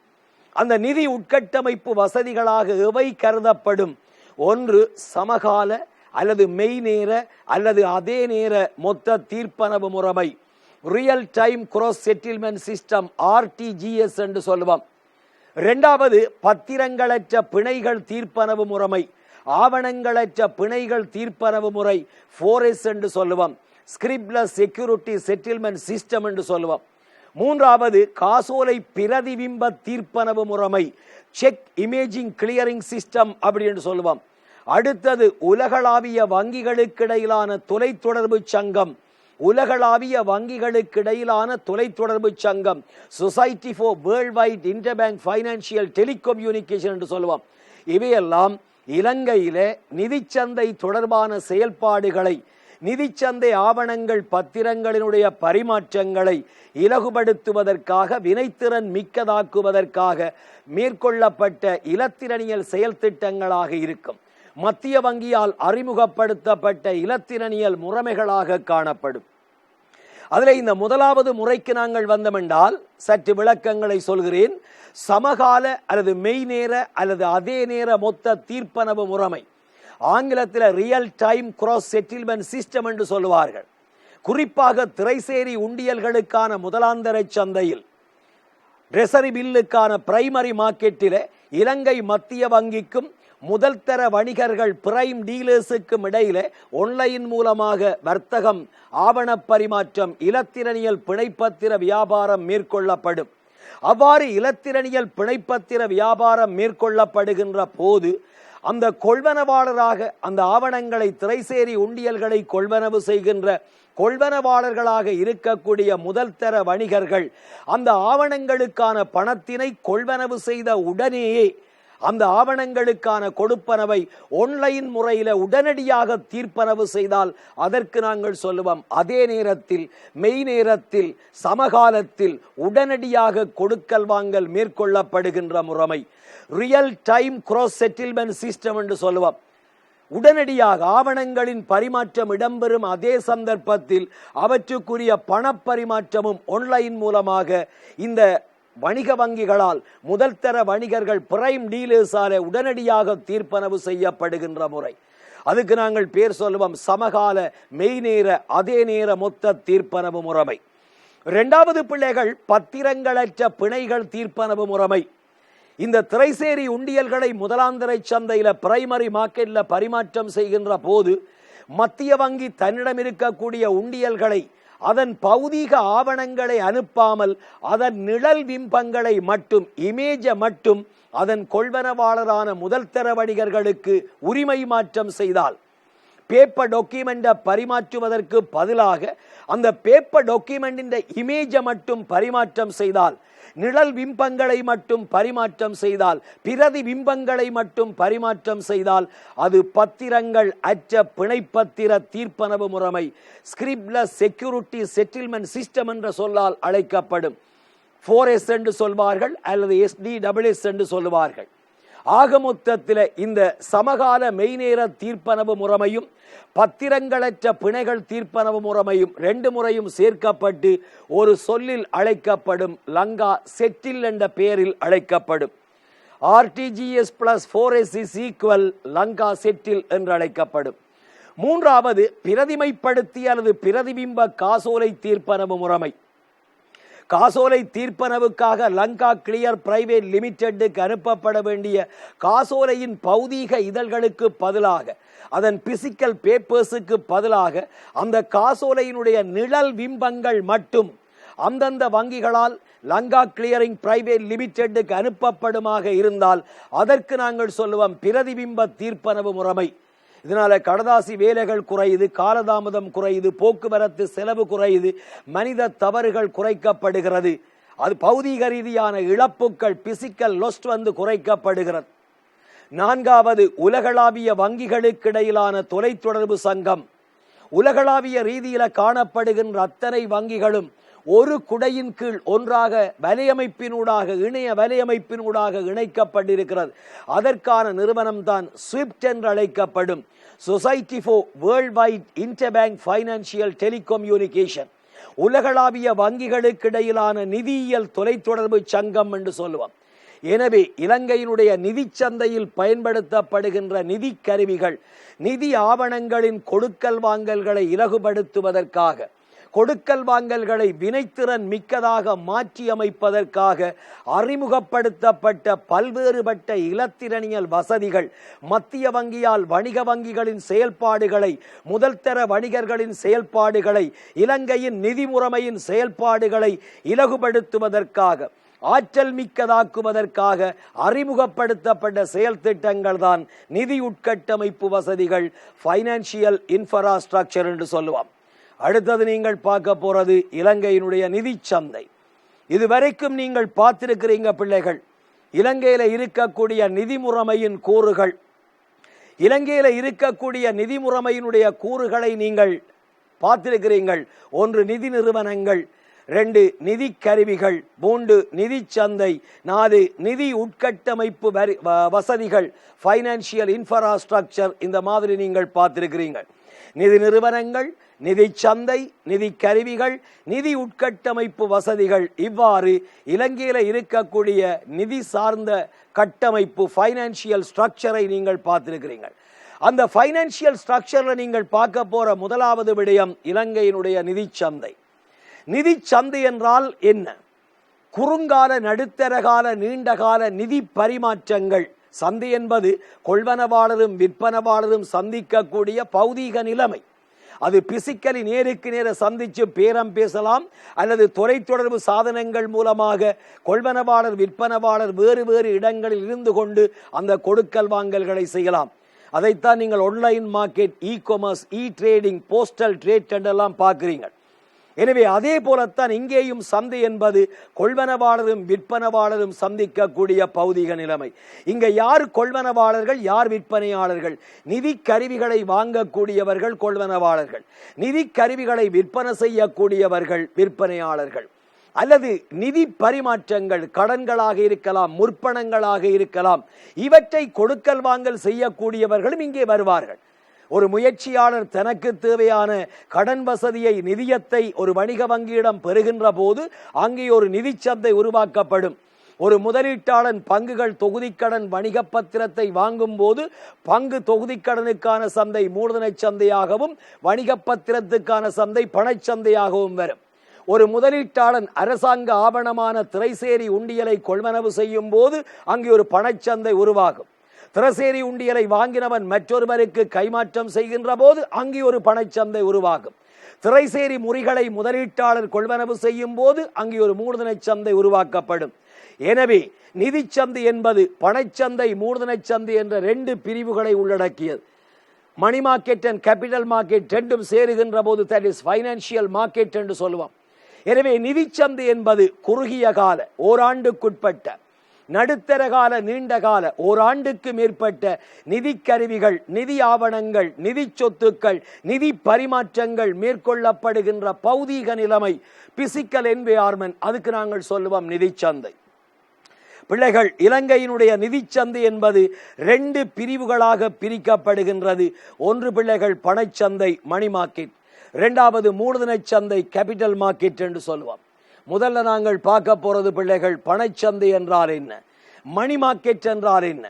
அந்த நிதி உட்கட்டமைப்பு வசதிகளாக எவை கருதப்படும்? ஒன்று சமகால அல்லது மெய்நேர அல்லது அதே நேர மொத்த தீர்ப்பனவு முறைமை, real time cross settlement system RTGS என்று சொல்லுவோம். இரண்டாவது பத்திரங்களற்ற பிணைகள் தீர்ப்பனவு முறைமை, ஆவணங்களற்ற பிணைகள் தீர்ப்பனவு முறை 4S என்று சொல்லுவோம். ஸ்கிரிப்ட்லெஸ் செக்யூரிட்டி செட்டில்மெண்ட் சிஸ்டம் என்று சொல்லுவோம். மூன்றாவது காசோலை பிரதிபிம்ப தீர்ப்பனவு முறைமை, செக் இமேஜிங் கிளியரிங் சிஸ்டம் அப்படி என்று சொல்லுவோம். அடுத்தது உலகளாவிய வங்கிகளுக்கிடையிலான தொலைத்தொடர்பு சங்கம், உலகளாவிய வங்கிகளுக்கிடையிலான தொலைத்தொடர்பு சங்கம், society for world wide interbank financial telecommunication என்று சொல்லுவோம். இவையெல்லாம் இலங்கையிலே நிதிச்சந்தை தொடர்பான செயல்பாடுகளை, நிதிச்சந்தை ஆவணங்கள் பத்திரங்களினுடைய பரிமாற்றங்களை இலகுபடுத்துவதற்காக, வினைத்திறன் மிக்கதாக்குவதற்காக மேற்கொள்ளப்பட்ட இலத்திரனியல் செயல் திட்டங்களாக இருக்கும். மத்திய வங்கியால் அறிமுகப்படுத்தப்பட்ட இலத்திரனியல் முறைமைகளாக காணப்படும். அதில் இந்த முதலாவது முறைக்கு நாங்கள் வந்தமென்றால் சற்று விளக்கங்களை சொல்கிறேன். சமகால அல்லது மெய்நேர அல்லது அதே நேர மொத்த தீர்ப்பனவு முறைமை, ஆங்கிலத்தில் real time cross settlement system என்று சொல்லுவார்கள். குறிப்பாக திரைசேரி உண்டியல்களுக்கான முதலாந்தர சந்தையில், ட்ரெசரி பில்லுக்கான பிரைமரி மார்க்கெட்டில் இலங்கை மத்திய வங்கிக்கும் முதல் தர வணிகர்கள் பிரைம் டீலர்ஸுக்கும் இடையில ஒன்லைன் மூலமாக வர்த்தகம், ஆவண பரிமாற்றம், இலத்திரனியல் பிணைப்பத்திர வியாபாரம் மேற்கொள்ளப்படும். அவ்வாறு இலத்திரனியல் பிணைப்பத்திர வியாபாரம் மேற்கொள்ளப்படுகின்ற போது அந்த கொள்வனவாளராக அந்த ஆவணங்களை திரைசேரி உண்டியல்களை கொள்வனவு செய்கின்ற கொள்வனவாளர்களாக இருக்கக்கூடிய முதல் தர வணிகர்கள் அந்த ஆவணங்களுக்கான பணத்தினை கொள்வனவு செய்த உடனேயே அந்த ஆவணங்களுக்கான கொடுப்பனவை ஒன்லைன் முறையில் உடனடியாக தீர்ப்பனவு செய்தால் அதற்கு நாங்கள் சொல்லுவோம் அதே நேரத்தில், மெய் நேரத்தில், சமகாலத்தில் உடனடியாக கொடுக்கல் வாங்கல் மேற்கொள்ளப்படுகின்ற முறைமை real time cross settlement system என்று சொல்லுவோம். உடனடியாக ஆவணங்களின் பரிமாற்றம் இடம்பெறும் அதே சந்தர்ப்பத்தில் அவற்றுக்குரிய பணப்பரிமாற்றமும் ஒன்லைன் மூலமாக இந்த வணிக வங்கிகளால் முதல் தர வணிகர்கள் பிரைம் டீலர்ஸால உடனடியாக தீர்ப்பனவு செய்யப்படுகின்ற முறை. அதுக்கு நாங்கள் பேர் சொல்லுவோம் சமகால மெய்நேர அதே நேர மொத்த தீர்ப்பனவு முறைமை. இரண்டாவது பிள்ளைகள் பத்திரங்களற்ற பிணைகள் தீர்ப்பனவு முறைமை. இந்த திரைசேரி உண்டியல்களை முதலாந்தர சந்தையில பிரைமரி மார்க்கெட்ல பரிமாற்றம் செய்கின்ற போது மத்திய வங்கி தன்னிடம் இருக்கக்கூடிய உண்டியல்களை அதன் பௌதீக ஆவணங்களை அனுப்பாமல் அதன் நிழல் பிம்பங்களை மட்டும், இமேஜ மட்டும் அதன் கொள்வனவாளரான முதல் தர வணிகர்களுக்கு உரிமை மாற்றம் செய்தால், பேப்பர் டாக்குமெண்ட்டை பரிமாற்றுவதற்கு பதிலாக அந்த பேப்பர் டாக்குமெண்டின் இமேஜ மட்டும் பரிமாற்றம் செய்தால், நிழல் பிம்பங்களை மட்டும் பரிமாற்றம் செய்தால், பிரதி பிம்பங்களை மட்டும் பரிமாற்றம் செய்தால் அது பத்திரங்கள் அற்ற பிணைப்பத்திர தீர்ப்பனவு முறைமை, ஸ்கிரிப்ட்லெஸ் செக்யூரிட்டி செட்டில்மெண்ட் சிஸ்டம் என்ற சொல்லால் அழைக்கப்படும். 4S என்று சொல்வார்கள் அல்லது SDSS என்று சொல்லுவார்கள். ஆக மொத்தத்தில் இந்த சமகால மெய்நேர தீர்ப்பனவு முறைமையும் பத்திரங்களற்ற பிணைகள் தீர்ப்பனவு முறைமையும் ரெண்டு முறையும் சேர்க்கப்பட்டு ஒரு சொல்லில் அழைக்கப்படும், லங்கா செட்டில் என்ற பெயரில் அழைக்கப்படும். RTGS plus 4S is equal Lanka settle என்று அழைக்கப்படும். மூன்றாவது பிரதிமைப்படுத்திய அல்லது பிரதிபிம்ப காசோலை தீர்ப்பனவு முறைமை. காசோலை தீர்ப்பனவுக்காக லங்கா கிளியர் பிரைவேட் லிமிடெட்டுக்கு அனுப்பப்பட வேண்டிய காசோலையின் பௌதீக இதழ்களுக்கு பதிலாக, அதன் பிசிக்கல் பேப்பர்ஸுக்கு பதிலாக அந்த காசோலையினுடைய நிழல் பிம்பங்கள் மட்டும் அந்தந்த வங்கிகளால் லங்கா கிளியரிங் பிரைவேட் லிமிடெட்டுக்கு அனுப்பப்படுமாக இருந்தால் அதற்கு நாங்கள் சொல்லுவோம் பிரதிபிம்ப தீர்ப்பனவு முறைமை. இதனால கடதாசி வேலைகள் குறையுது, காலதாமதம் குறையுது, போக்குவரத்து செலவு குறையுது, மனித தவறுகள் குறைக்கப்படுகிறது, அது பௌதீக ரீதியான இழப்புகள் பிசிக்கல் லொஸ்ட் வந்து குறைக்கப்படுகிறது. நான்காவது உலகளாவிய வங்கிகளுக்கு இடையிலான தொலைத்தொடர்பு சங்கம். உலகளாவிய ரீதியில காணப்படுகின்ற அத்தனை வங்கிகளும் ஒரு குடையின் கீழ் ஒன்றாக வலையமைப்பினூடாக, இணைய வலையமைப்பினூடாக இணைக்கப்பட்டிருக்கிறது. அதற்கான நிறுவனம் தான் ஸ்விஃப்ட் என்று அழைக்கப்படும் society for world wide interbank financial telecommunication. உலகளாவிய வங்கிகளுக்கு இடையிலான நிதியியல் தொலைத்தொடர்பு சங்கம் என்று சொல்லுவோம். எனவே இலங்கையினுடைய நிதி சந்தையில் பயன்படுத்தப்படுகின்ற நிதி கருவிகள், நிதி ஆவணங்களின் கொடுக்கல் வாங்கல்களை இலகுபடுத்துவதற்காக, கொடுக்கல் வாங்கல்களை வினைத்திறன் மிக்கதாக மாற்றி அமைப்பதற்காக அறிமுகப்படுத்தப்பட்ட பல்வேறுபட்ட இலத்திரனியல் வசதிகள் மத்திய வங்கியால் வணிக வங்கிகளின் செயல்பாடுகளை, முதல் தர வணிகர்களின் செயல்பாடுகளை, இலங்கையின் நிதி முறைமையின் செயல்பாடுகளை இலகுபடுத்துவதற்காக, ஆற்றல் மிக்கதாக்குவதற்காக அறிமுகப்படுத்தப்பட்ட செயல் திட்டங்கள் தான் நிதி உட்கட்டமைப்பு வசதிகள், ஃபைனான்சியல் இன்ஃப்ராஸ்ட்ரக்சர் என்று சொல்லுவோம். அடுத்தது நீங்கள் பார்க்க போறது இலங்கையினுடைய நிதி சந்தை. இதுவரைக்கும் நீங்கள் பார்த்திருக்கிறீங்க பிள்ளைகள், இலங்கையில இருக்கக்கூடிய நிதி முறைமையின் கூறுகள். இலங்கையில இருக்கக்கூடிய நிதி முறைமையினுடைய கூறுகளை நீங்கள் பார்த்திருக்கிறீர்கள். 1 நிதி நிறுவனங்கள், 2 நிதி கருவிகள், 3 நிதி சந்தை, 4 நிதி உட்கட்டமைப்பு வசதிகள், ஃபைனான்சியல் இன்ஃப்ராஸ்ட்ரக்சர். இந்த மாதிரி நீங்கள் பார்த்திருக்கிறீர்கள். நிதி நிறுவனங்கள், நிதி சந்தை, நிதி கருவிகள், நிதி உட்கட்டமைப்பு வசதிகள், இவ்வாறு இலங்கையில இருக்கக்கூடிய நிதி சார்ந்த கட்டமைப்பு ஃபைனான்சியல் ஸ்ட்ரக்சரை நீங்கள் பார்த்திருக்கிறீர்கள். அந்த ஃபைனான்சியல் ஸ்ட்ரக்சர்ல நீங்கள் பார்க்க போற முதலாவது விடயம் இலங்கையினுடைய நிதி சந்தை. நிதி சந்தை என்றால் என்ன? குறுங்கால, நடுத்தரகால, நீண்டகால நிதி பரிமாற்றங்கள். சந்தை என்பது கொள்வனவாளரும் விற்பனவாளரும் சந்திக்கக்கூடிய பௌதீக நிலைமை. அது பிசிக்கலி நேருக்கு நேர சந்திச்சு பேரம் பேசலாம், அல்லது தொலைத்தொடர்பு சாதனங்கள் மூலமாக கொள்வனவாளர் விற்பனவாளர் வேறு வேறு இடங்களில் இருந்து கொண்டு அந்த கொடுக்கல் வாங்கல்களை செய்யலாம். அதைத்தான் நீங்கள் ஆன்லைன் மார்க்கெட், இ காமர்ஸ், இ ட்ரேடிங், போஸ்டல் ட்ரேட் என்றெல்லாம் பார்க்கிறீங்க. எனவே அதே போலத்தான் இங்கேயும் சந்தை என்பது கொள்வனவாளரும் விற்பனவாளரும் சந்திக்கக்கூடிய பௌதீக நிலைமை. இங்க யார் கொள்வனவாளர்கள், யார் விற்பனையாளர்கள்? நிதி கருவிகளை வாங்கக்கூடியவர்கள் கொள்வனவாளர்கள், நிதி கருவிகளை விற்பனை செய்யக்கூடியவர்கள் விற்பனையாளர்கள். அல்லது நிதி பரிமாற்றங்கள், கடன்களாக இருக்கலாம், முற்பணங்களாக இருக்கலாம், இவற்றை கொடுக்கல் வாங்கல் செய்யக்கூடியவர்களும் இங்கே வருவார்கள். ஒரு முயற்சியாளர் தனக்கு தேவையான கடன் வசதியை, நிதியத்தை ஒரு வணிக வங்கியிடம் பெறுகின்ற போது அங்கே ஒரு நிதி சந்தை உருவாக்கப்படும். ஒரு முதலீட்டாளன் பங்குகள் தொகுதிக்கடன் வணிக பத்திரத்தை வாங்கும் போது பங்கு தொகுதிக்கடனுக்கான சந்தை மூலதன சந்தையாகவும், வணிக பத்திரத்துக்கான சந்தை பணச்சந்தையாகவும் வரும். ஒரு முதலீட்டாளன் அரசாங்க ஆவணமான திரைசேரி உண்டியலை கொள்வனவு செய்யும் போது அங்கே ஒரு பணச்சந்தை உருவாகும். திரைசேரி உண்டியலை வாங்கினவன் மற்றொருவருக்கு கைமாற்றம் செய்கின்ற போது அங்கே ஒரு பணச்சந்தை உருவாகும். திரைசேரி முறிகளை முதலீட்டாளர் கொள்வனவு செய்யும் போது அங்கே ஒரு மூலதன சந்தை உருவாக்கப்படும். எனவே நிதி சந்தை என்பது பணச்சந்தை, மூலதன சந்தை என்ற 2 பிரிவுகளை உள்ளடக்கியது. Money market and capital market ரெண்டும் சேருகின்ற போது தட் இஸ் ஃபைனான்சியல் மார்க்கெட் என்று சொல்லுவோம். எனவே நிதி சந்தை என்பது குறுகிய கால, ஓராண்டுக்குட்பட்ட, நடுத்தர கால, நீண்ட கால, ஓராண்டுக்கு மேற்பட்ட நிதி கருவிகள், நிதி ஆவணங்கள், நிதி சொத்துக்கள், நிதி பரிமாற்றங்கள் மேற்கொள்ளப்படுகின்ற பௌதீக நிலைமை, பிசிக்கல் என்வையார்மெண்ட், அதுக்கு நாங்கள் சொல்லுவோம் நிதி சந்தை. பிள்ளைகள், இலங்கையினுடைய நிதி சந்தை என்பது 2 பிரிவுகளாக பிரிக்கப்படுகின்றது. ஒன்று பிள்ளைகள் பணச்சந்தை, மணி மார்க்கெட். 2வது மூலதன சந்தை, கேபிட்டல் மார்க்கெட் என்று சொல்லுவோம். முதல்ல நாங்கள் பார்க்க போறது பிள்ளைகள், பணச்சந்தை என்றால் என்ன, மணி மார்க்கெட் என்றால் என்ன.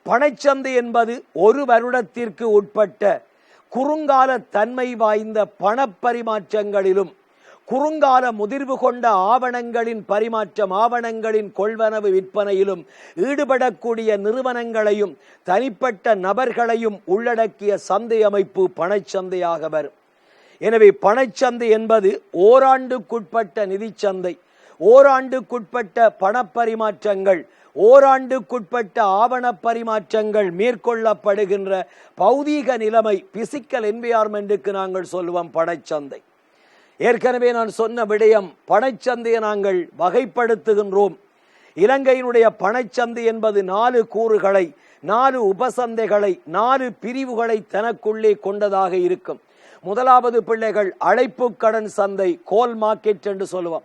பணச்சந்தை என்பது 1 வருடத்திற்கு உட்பட்ட குறுங்கால தன்மை வாய்ந்த பணப்பரிமாற்றங்களிலும், குறுங்கால முதிர்வு கொண்ட ஆவணங்களின் பரிமாற்றம், ஆவணங்களின் கொள்வனவு விற்பனையிலும் ஈடுபடக்கூடிய நிறுவனங்களையும் தனிப்பட்ட நபர்களையும் உள்ளடக்கிய சந்தை அமைப்பு பணச்சந்தையாக வரும். எனவே பணச்சந்தை என்பது ஓராண்டுக்குட்பட்ட நிதி சந்தை, ஓராண்டுக்குட்பட்ட பணப்பரிமாற்றங்கள், ஓராண்டுக்குட்பட்ட ஆவண பரிமாற்றங்கள் மேற்கொள்ளப்படுகின்ற பௌதீக நிலைமை, பிசிக்கல் என்வையார்மெண்ட்டுக்கு நாங்கள் சொல்லுவோம் பணச்சந்தை. ஏற்கனவே நான் சொன்ன விடயம், பணச்சந்தையை நாங்கள் வகைப்படுத்துகின்றோம். இலங்கையினுடைய பணச்சந்தை என்பது 4 கூறுகளை, 4 உபசந்தைகளை, 4 பிரிவுகளை தனக்குள்ளே கொண்டதாக இருக்கும். முதலாவது பிள்ளைகள் அழைப்பு கடன் சந்தை, கோல் மார்க்கெட் என்று சொல்லுவோம்.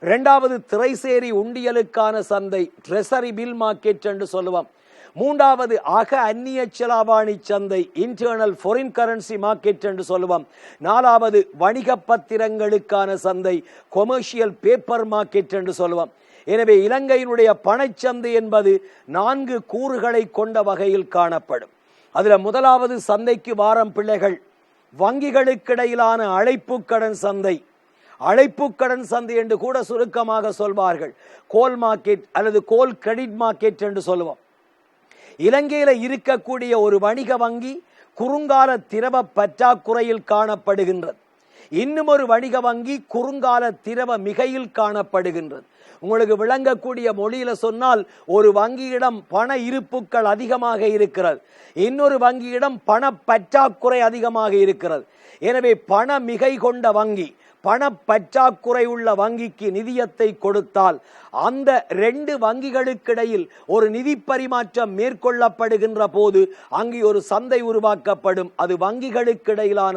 2வது திரைசேரி உண்டியலுக்கான சந்தை, ட்ரெசரி பில் மார்க்கெட் என்று சொல்லுவோம். 3வது அக அந்நிய செலாவணி சந்தை, இன்டர்னல் ஃபாரின் கரன்சி மார்க்கெட் என்று சொல்லுவோம். 4வது வணிக பத்திரங்களுக்கான சந்தை, கொமர்ஷியல் பேப்பர் மார்க்கெட் என்று சொல்லுவோம். எனவே இலங்கையினுடைய பணச்சந்தை என்பது 4 கூறுகளை கொண்ட வகையில் காணப்படும். அதுல முதலாவது சந்தைக்கு வாரம் பிள்ளைகள் வங்கிகளுக்கிடையிலான அழைப்பு கடன் சந்தை, அழைப்பு கடன் சந்தை என்று கூட சுருக்கமாக சொல்வார்கள். கோல் மார்க்கெட் அல்லது கோல் கிரெடிட் மார்க்கெட் என்று சொல்லுவோம். இலங்கையில இருக்கக்கூடிய ஒரு வணிக வங்கி குறுங்கால திரவ பற்றாக்குறையில் காணப்படுகின்றது. இன்னும் ஒரு வணிக வங்கி குறுங்கால திரவ மிகையில் காணப்படுகின்றது. உங்களுக்கு விளங்கக்கூடிய மொழியில சொன்னால், ஒரு வங்கியிடம் பண இருப்புக்கள் அதிகமாக இருக்கிறது, இன்னொரு வங்கியிடம் பண பற்றாக்குறை அதிகமாக இருக்கிறது. எனவே பண மிகை கொண்ட வங்கி பண பற்றாக்குறை உள்ள வங்கிக்கு நிதியத்தை கொடுத்தால் அந்த ரெண்டு வங்கிகளுக்கிடையில் ஒரு நிதி பரிமாற்றம் மேற்கொள்ளப்படுகின்ற போது அங்கே ஒரு சந்தை உருவாக்கப்படும். அது வங்கிகளுக்கிடையிலான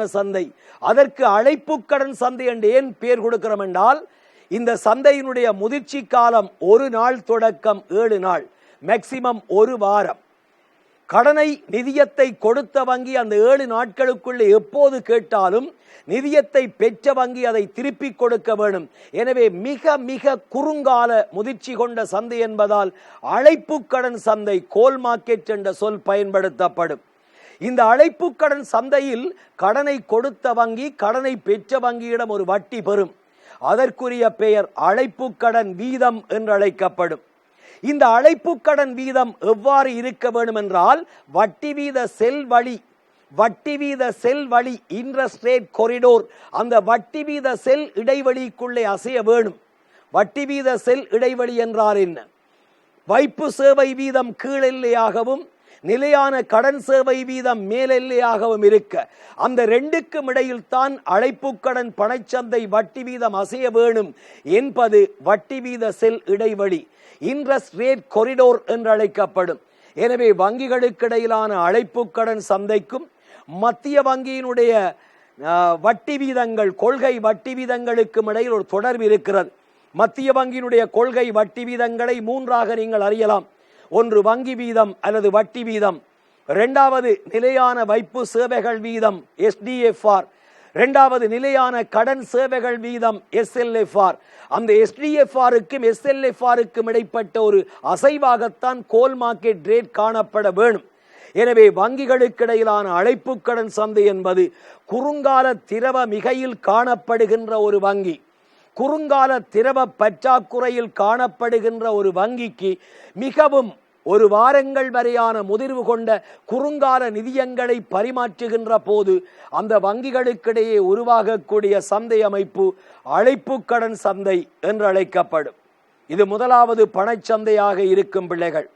சந்தை. அதற்கு அழைப்பு கடன் சந்தை என்று ஏன் பெயர் கொடுக்கிறோம் என்றால், இந்த சந்தையினுடைய முதிர்ச்சி காலம் 1 நாள் தொடக்கம் 7 நாள், மேக்சிமம் 1 வாரம். கடனை நிதியத்தை கொடுத்த வங்கி அந்த 7 நாட்களுக்குள்ளே எப்போது கேட்டாலும் நிதியத்தை பெற்ற வங்கி அதை திருப்பி கொடுக்க வேண்டும். எனவே மிக மிக குறுங்கால முதிர்ச்சி கொண்ட சந்தை என்பதால் அழைப்பு கடன் சந்தை, கோல் மார்க்கெட் என்ற சொல் பயன்படுத்தப்படும். இந்த அழைப்பு கடன் சந்தையில் கடனை கொடுத்த வங்கி கடனை பெற்ற வங்கியிடம் ஒரு வட்டி பெறும். அதற்குரிய பெயர் அழைப்பு கடன் வீதம் என்று அழைக்கப்படும். இந்த அழைப்பு கடன் வீதம் எவ்வாறு இருக்க வேண்டும் என்றால், வட்டி வீத செல் வழி இன்ட்ரெஸ்ட் ரேட் கொரிடோர், அந்த வட்டி வீத செல் இடைவெளிக்குள்ளே அசைய வேணும். வட்டி வீத செல் இடைவெளி என்றால் என்ன? வைப்பு சேவை வீதம் கீழெல்லையாகவும் நிலையான கடன் சேவை வீதம் மேலெல்லையாகவும் இருக்க, அந்த ரெண்டுக்கும் இடையில் தான் அழைப்பு கடன் பணச்சந்தை வட்டி வீதம் அசைய வேணும் என்பது வட்டி வீத செல் இடைவெளி, இன்ட்ரெஸ்ட் ரேட் கொரிடோர் என்று அழைக்கப்படும். எனவே வங்கிகளுக்கு இடையிலான அழைப்பு கடன் சந்தைக்கும் மத்திய வங்கியினுடைய வட்டி வீதங்கள், கொள்கை வட்டி வீதங்களுக்கும் இடையில் ஒரு தொடர்பு இருக்கிறது. மத்திய வங்கியினுடைய கொள்கை வட்டி வீதங்களை 3ஆக நீங்கள் அறியலாம். ஒன்று வங்கி வீதம் அல்லது வட்டி வீதம், இரண்டாவது நிலையான வைப்பு சேவைகள் வீதம் SDFR, இரண்டாவது நிலையான கடன் சேவைகள் வீதம் SLFR. அந்த SDFRக்கும் SLFRக்கும் இடைப்பட்ட ஒரு அசைவாகத்தான் கோல் மார்க்கெட் ரேட் காணப்பட வேணும். எனவே வங்கிகளுக்கு இடையிலான அழைப்பு கடன் சந்தை என்பது குறுங்கால திரவ மிகையில் காணப்படுகின்ற ஒரு வங்கி, குறுங்கால திரவ பற்றாக்குறையில் காணப்படுகின்ற ஒரு வங்கிக்கு மிகவும் 1 வாரங்கள் வரையான முதிர்வு கொண்ட குறுங்கால நிதியங்களை பரிமாற்றுகின்ற போது அந்த வங்கிகளுக்கிடையே உருவாகக்கூடிய சந்தை அமைப்பு அழைப்பு கடன் சந்தை என்று அழைக்கப்படும். இது முதலாவது பணச்சந்தையாக இருக்கும் பிள்ளைகள்.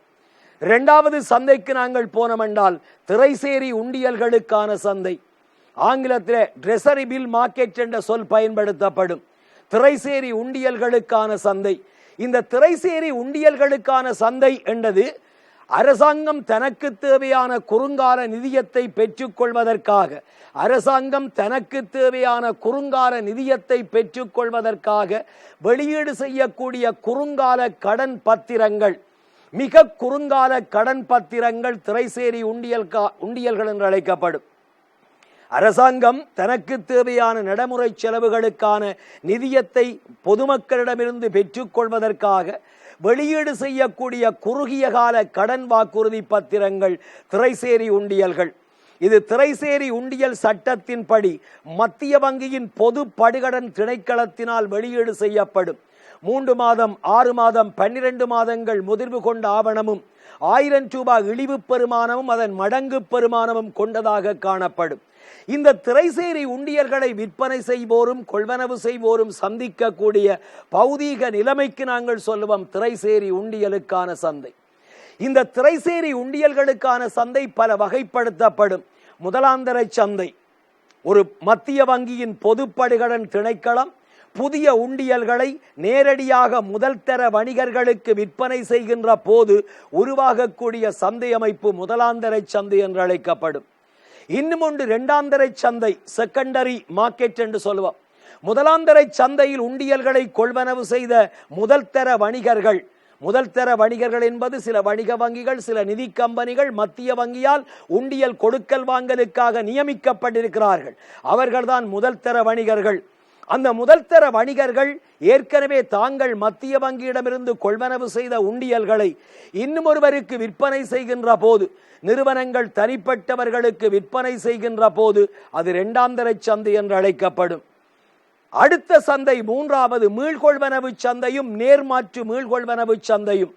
இரண்டாவது சந்தைக்கு நாங்கள் போனோம் என்றால் திரைசேரி உண்டியல்களுக்கான சந்தை. ஆங்கிலத்தில் ட்ரெஸரி பில் மார்க்கெட் என்ற சொல் பயன்படுத்தப்படும். திரைசேரி உண்டியல்களுக்கான சந்தை. இந்த திரைசேரி உண்டியல்களுக்கான சந்தை என்பது அரசாங்கம் தனக்கு தேவையான குறுங்கால நிதியத்தை பெற்றுக்கொள்வதற்காக வெளியீடு செய்யக்கூடிய குறுங்கால கடன் பத்திரங்கள், மிக குறுங்கால கடன் பத்திரங்கள் திரைசேரி உண்டியல்கள் என்று அழைக்கப்படும். அரசாங்கம் தனக்கு தேவையான நடைமுறை செலவுகளுக்கான நிதியத்தை பொதுமக்களிடமிருந்து பெற்றுக்கொள்வதற்காக வெளியீடு செய்யக்கூடிய குறுகிய கால கடன் வாக்குறுதி பத்திரங்கள் திரைசேரி உண்டியல்கள். இது திரைசேரி உண்டியல் சட்டத்தின்படி மத்திய வங்கியின் பொது படுகடன் திணைக்களத்தினால் வெளியீடு செய்யப்படும். 3 மாதம் 6 மாதம் 12 மாதங்கள் முதிர்வு கொண்ட ஆவணமும் 1000 ரூபாய் இழிவு பெறுமானமும் அதன் மடங்கு பெறுமானமும் கொண்டதாக காணப்படும். இந்த திரைசேரி உண்டியல்களை விற்பனை செய்வோரும் கொள்வனவு செய்வோரும் சந்திக்கக்கூடிய பௌதீக நிலைமைக்கு நாங்கள் சொல்லுவோம் திரைசேரி உண்டியலுக்கான சந்தை. இந்த திரைசேரி உண்டியல்களுக்கான சந்தை பல வகைப்படுத்தப்படும். முதலாந்தர சந்தை, ஒரு மத்திய வங்கியின் பொதுப்படுகடன் திணைக்களம் புதிய உண்டியல்களை நேரடியாக முதல் தர வணிகர்களுக்கு விற்பனை செய்கின்ற போது உருவாகக்கூடிய சந்தை அமைப்பு முதலாந்தர சந்தை என்று அழைக்கப்படும். இன்னும் ஒன்று இரண்டாந்தரை சந்தை, செகண்டரி மார்க்கெட் என்று சொல்லுவோம். முதலாந்தரை சந்தையில் உண்டியல்களை கொள்வனவு செய்த முதல் தர வணிகர்கள் என்பது சில வணிக வங்கிகள், சில நிதி கம்பெனிகள் மத்திய வங்கியால் உண்டியல் கொடுக்கல் வாங்கலுக்காக நியமிக்கப்பட்டிருக்கிறார்கள். அவர்கள்தான் முதல் தர வணிகர்கள். அந்த முதல் தர வணிகர்கள் ஏற்கனவே தாங்கள் மத்திய வங்கியிடமிருந்து கொள்வனவு செய்த உண்டியல்களை இன்னும் ஒருவருக்கு விற்பனை செய்கின்ற போது, நிறுவனங்கள் தனிப்பட்டவர்களுக்கு விற்பனை செய்கின்ற போது அது இரண்டாம் தர சந்தை என்று அழைக்கப்படும். அடுத்த சந்தை மூன்றாவது மீள்கொள்வனவு சந்தையும் நேர்மாற்று மீள்கொள்வனவு சந்தையும்.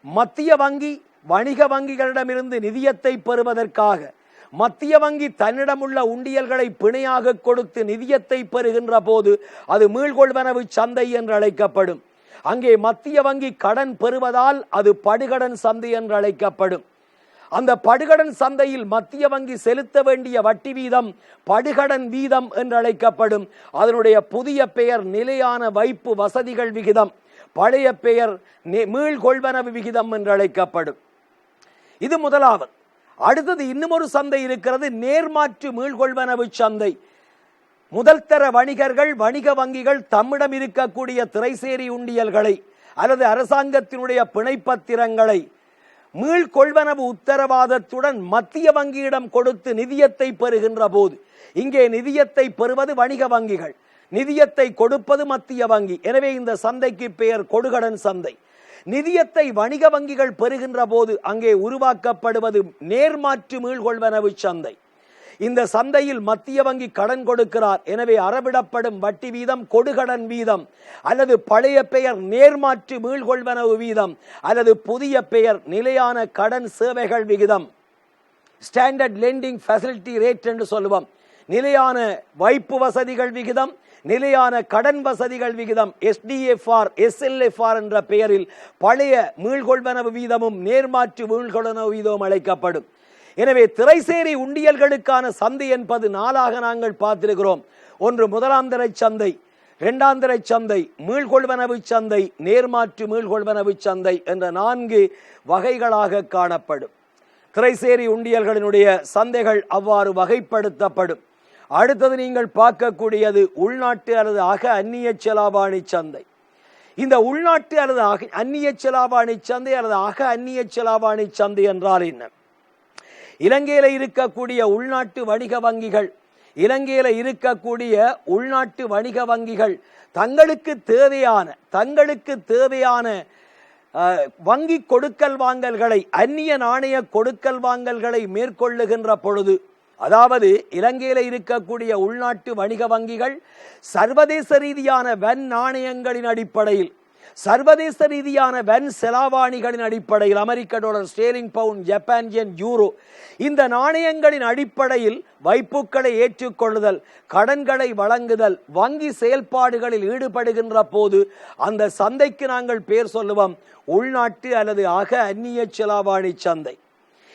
மத்திய வங்கி வணிக வங்கிகளிடமிருந்து நிதியத்தை பெறுவதற்காக மத்திய வங்கி தன்னிடமுள்ள உண்டியல்களை பிணையாக கொடுத்து நிதியத்தை பெறுகின்ற போது அது மீள்கொள்வனவு சந்தை என்று அழைக்கப்படும். அங்கே மத்திய வங்கி கடன் பெறுவதால் அது படுகடன் சந்தை என்று அழைக்கப்படும். அந்த படுகடன் சந்தையில் மத்திய வங்கி செலுத்த வேண்டிய வட்டி வீதம் படுகடன் வீதம் என்று அழைக்கப்படும். அதனுடைய புதிய பெயர் நிலையான வைப்பு வசதிகள் விகிதம், பழைய பெயர் மீள்கொள்வனவு விகிதம் என்று அழைக்கப்படும். இது முதலாவது. அடுத்தது இன்னும் ஒரு சந்தை இருக்கிறது, நேர்மாற்று மீள்கொள்வனவு சந்தை. முதல் தர வணிகர்கள் வணிக வங்கிகள் தம்மிடம் இருக்கக்கூடிய திரைசேரி உண்டியல்களை அல்லது அரசாங்கத்தினுடைய பிணைப்பத்திரங்களை மீள்கொள்வனவு உத்தரவாதத்துடன் மத்திய வங்கியிடம் கொடுத்து நிதியத்தை பெறுகின்ற போது, இங்கே நிதியத்தை பெறுவது வணிக வங்கிகள், நிதியத்தை கொடுப்பது மத்திய வங்கி. எனவே இந்த சந்தைக்கு பெயர் கொடுகடன் சந்தை. நிதியத்தை வணிக வங்கிகள் பெறுகின்ற போது அங்கே உருவாக்கப்படுவது நேர்மாற்று மீள்கொள்வனவு சந்தை. இந்த சந்தையில் மத்திய வங்கி கடன் கொடுக்கிறார். எனவே அறவிடப்படும் வட்டி வீதம் கொடுகடன் வீதம் அல்லது பழைய பெயர் நேர்மாற்று மீள்கொள்வனவு வீதம் அல்லது புதிய பெயர் நிலையான கடன் சேவைகள் விகிதம், ஸ்டாண்டர்ட் லெண்டிங் ஃபெசிலிட்டி ரேட் என்று சொல்லுவோம். நிலையான வைப்பு வசதிகள் விகிதம், நிலையான கடன் வசதிகள் விகிதம், SDFR SLFR என்ற பெயரில் பழைய மீள்கொள்வனவு வீதமும் நேர்மாற்று மீள்கொள்வனவு வீதமும் அழைக்கப்படும். எனவே திரைசேரி உண்டியல்களுக்கான சந்தை என்பது நாளாக நாங்கள் பார்த்திருக்கிறோம். ஒன்று முதலாம் தர சந்தை, இரண்டாம் தர சந்தை, மீள்கொள்வனவு சந்தை, நேர்மாற்று மீள்கொள்வனவு சந்தை என்ற 4 வகைகளாக காணப்படும். திரைசேரி உண்டியல்களினுடைய சந்தைகள் அவ்வாறு வகைப்படுத்தப்படும். அடுத்தது நீங்கள் பார்க்கக்கூடியது உள்நாட்டு அல்லது அக அந்நிய செலாவணி சந்தை. இந்த உள்நாட்டு அல்லது அந்நிய செலாவணி சந்தை அல்லது அக அந்நிய செலாவணி சந்தை என்றால் என்ன? இலங்கையில் இருக்கக்கூடிய உள்நாட்டு வணிக வங்கிகள், இலங்கையில் இருக்கக்கூடிய உள்நாட்டு வணிக வங்கிகள் தங்களுக்கு தேவையான வங்கி கொடுக்கல் வாங்கல்களை, அந்நிய நாணய கொடுக்கல் வாங்கல்களை மேற்கொள்ளுகின்ற பொழுது, அதாவது இலங்கையில் இருக்கக்கூடிய உள்நாட்டு வணிக வங்கிகள் சர்வதேச ரீதியான வன் நாணயங்களின் அடிப்படையில், சர்வதேச ரீதியான வன் செலாவணிகளின் அடிப்படையில், அமெரிக்க dollar, sterling pound, Japan yen, euro, இந்த நாணயங்களின் அடிப்படையில் வைப்புக்களை ஏற்றுக்கொள்ளுதல், கடன்களை வழங்குதல், வங்கி செயல்பாடுகளில் ஈடுபடுகின்ற போது அந்த சந்தைக்கு நாங்கள் பெயர் சொல்லுவோம் உள்நாட்டு அல்லது அக அந்நிய செலாவணி சந்தை.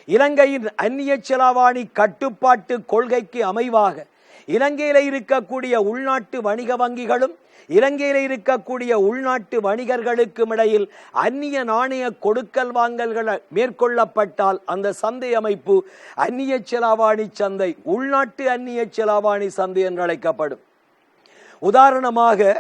இலங்கையின் அந்நிய செலாவணி கட்டுப்பாட்டு கொள்கைக்கு அமைவாக இலங்கையில் இருக்கக்கூடிய உள்நாட்டு வணிக வங்கிகளும் இலங்கையில் இருக்கக்கூடிய உள்நாட்டு வணிகர்களுக்கும் இடையில் அந்நிய நாணய கொடுக்கல் வாங்கல்கள் மேற்கொள்ளப்பட்டால் அந்த சந்தை அமைப்பு அந்நிய செலாவணி சந்தை, உள்நாட்டு அந்நிய செலாவணி சந்தை என்று அழைக்கப்படும். உதாரணமாக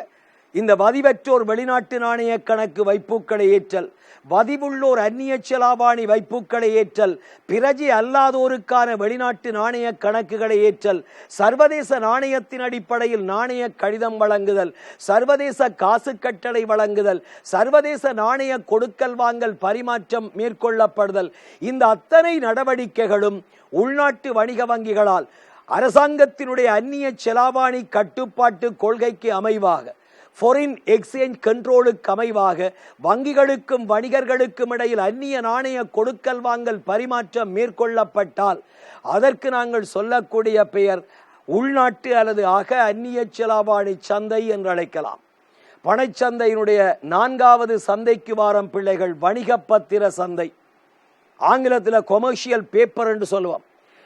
இந்த வதிவற்றோர் வெளிநாட்டு நாணய கணக்கு வைப்புக்களை ஏற்றல், வதிவுள்ளோர் அந்நிய செலாவணி வைப்புக்களை ஏற்றல், பிரஜை அல்லாதோருக்கான வெளிநாட்டு நாணய கணக்குகளை ஏற்றல், சர்வதேச நாணயத்தின் அடிப்படையில் நாணய கடிதம் வழங்குதல், சர்வதேச காசு கட்டளை வழங்குதல், சர்வதேச நாணய கொடுக்கல் வாங்கல் பரிமாற்றம் மேற்கொள்ளப்படுதல், இந்த அத்தனை நடவடிக்கைகளும் உள்நாட்டு வணிக வங்கிகளால் அரசாங்கத்தினுடைய அந்நிய செலாவணி கட்டுப்பாட்டு கொள்கைக்கு அமைவாக, ஃபாரின் எக்ஸ்சேஞ்ச் கண்ட்ரோலுக்கு அமைவாக வங்கிகளுக்கும் வணிகர்களுக்கும் இடையில் அந்நிய நாணய கொடுக்கல் வாங்கல் பரிமாற்றம் மேற்கொள்ளப்பட்டால் அதற்கு நாங்கள் சொல்லக்கூடிய பெயர் உள்நாட்டு அல்லது அக அந்நிய செலாவணி சந்தை என்று அழைக்கலாம். பணச்சந்தையினுடைய 4வது சந்தைக்கு வாரம் பிள்ளைகள் வணிக பத்திர சந்தை, ஆங்கிலத்தில் கொமர்ஷியல் பேப்பர் என்று சொல்லுவோம்.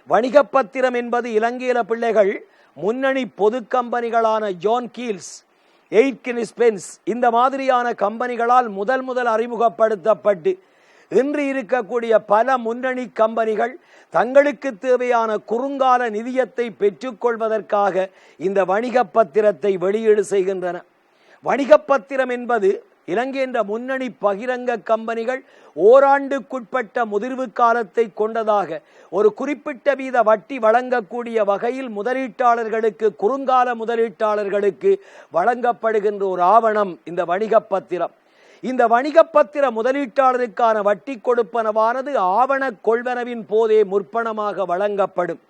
வணிக பத்திரம் என்பது இலங்கையில பிள்ளைகள் முன்னணி பொது கம்பெனிகளான ஜான் கீல்ஸ், எய்ட்கின் ஸ்பென்ஸ் இந்த மாதிரியான கம்பெனிகளால் முதல் அறிமுகப்படுத்தப்பட்டு இன்று இருக்கக்கூடிய பல முன்னணி கம்பெனிகள் தங்களுக்கு தேவையான குறுங்கால நிதியத்தை பெற்றுக்கொள்வதற்காக இந்த வணிக பத்திரத்தை வெளியீடு செய்கின்றன. வணிக பத்திரம் என்பது இலங்கை என்ற முன்னணி பகிரங்க கம்பெனிகள் ஓராண்டுக்குட்பட்ட முதிர்வு காலத்தை கொண்டதாக ஒரு குறிப்பிட்ட வீத வட்டி வழங்கக்கூடிய வகையில் முதலீட்டாளர்களுக்கு, குறுங்கால முதலீட்டாளர்களுக்கு வழங்கப்படுகின்ற ஒரு ஆவணம் இந்த வணிக பத்திரம். இந்த வணிக பத்திர முதலீட்டாளருக்கான வட்டி கொடுப்பனவானது ஆவண கொள்வனவின் போதே முற்பணமாக வழங்கப்படும்.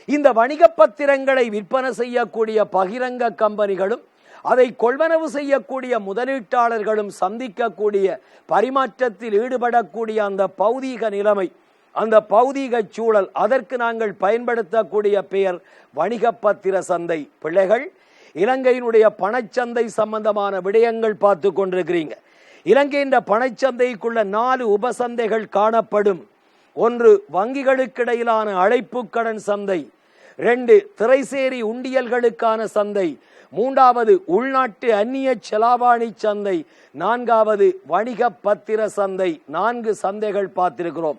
இந்த வணிக பத்திரங்களை விற்பனை செய்யக்கூடிய பகிரங்க கம்பெனிகளும் அதை கொள்வனவு செய்யக்கூடிய முதலீட்டாளர்களும் சந்திக்கக்கூடிய பரிமாற்றத்தில் ஈடுபடக்கூடிய அந்த பௌதீக நிலைமை, அந்த பௌதீக சூழல், அதற்கு நாங்கள் பயன்படுத்தக்கூடிய பெயர் வணிக பத்திர சந்தை. பிள்ளைகள், இலங்கையினுடைய பணச்சந்தை சம்பந்தமான விடயங்கள் பார்த்து கொண்டிருக்கிறீங்க. இலங்கை என்ற பணச்சந்தைக்குள்ள 4 உபசந்தைகள் காணப்படும். 1 வங்கிகளுக்கிடையிலான அழைப்பு கடன் சந்தை, 2 திரைசேரி உண்டியல்களுக்கான சந்தை, 3வது உள்நாட்டு அந்நிய செலாவணி சந்தை, 4வது வணிக பத்திர சந்தை. 4 சந்தைகள் பார்த்திருக்கிறோம்.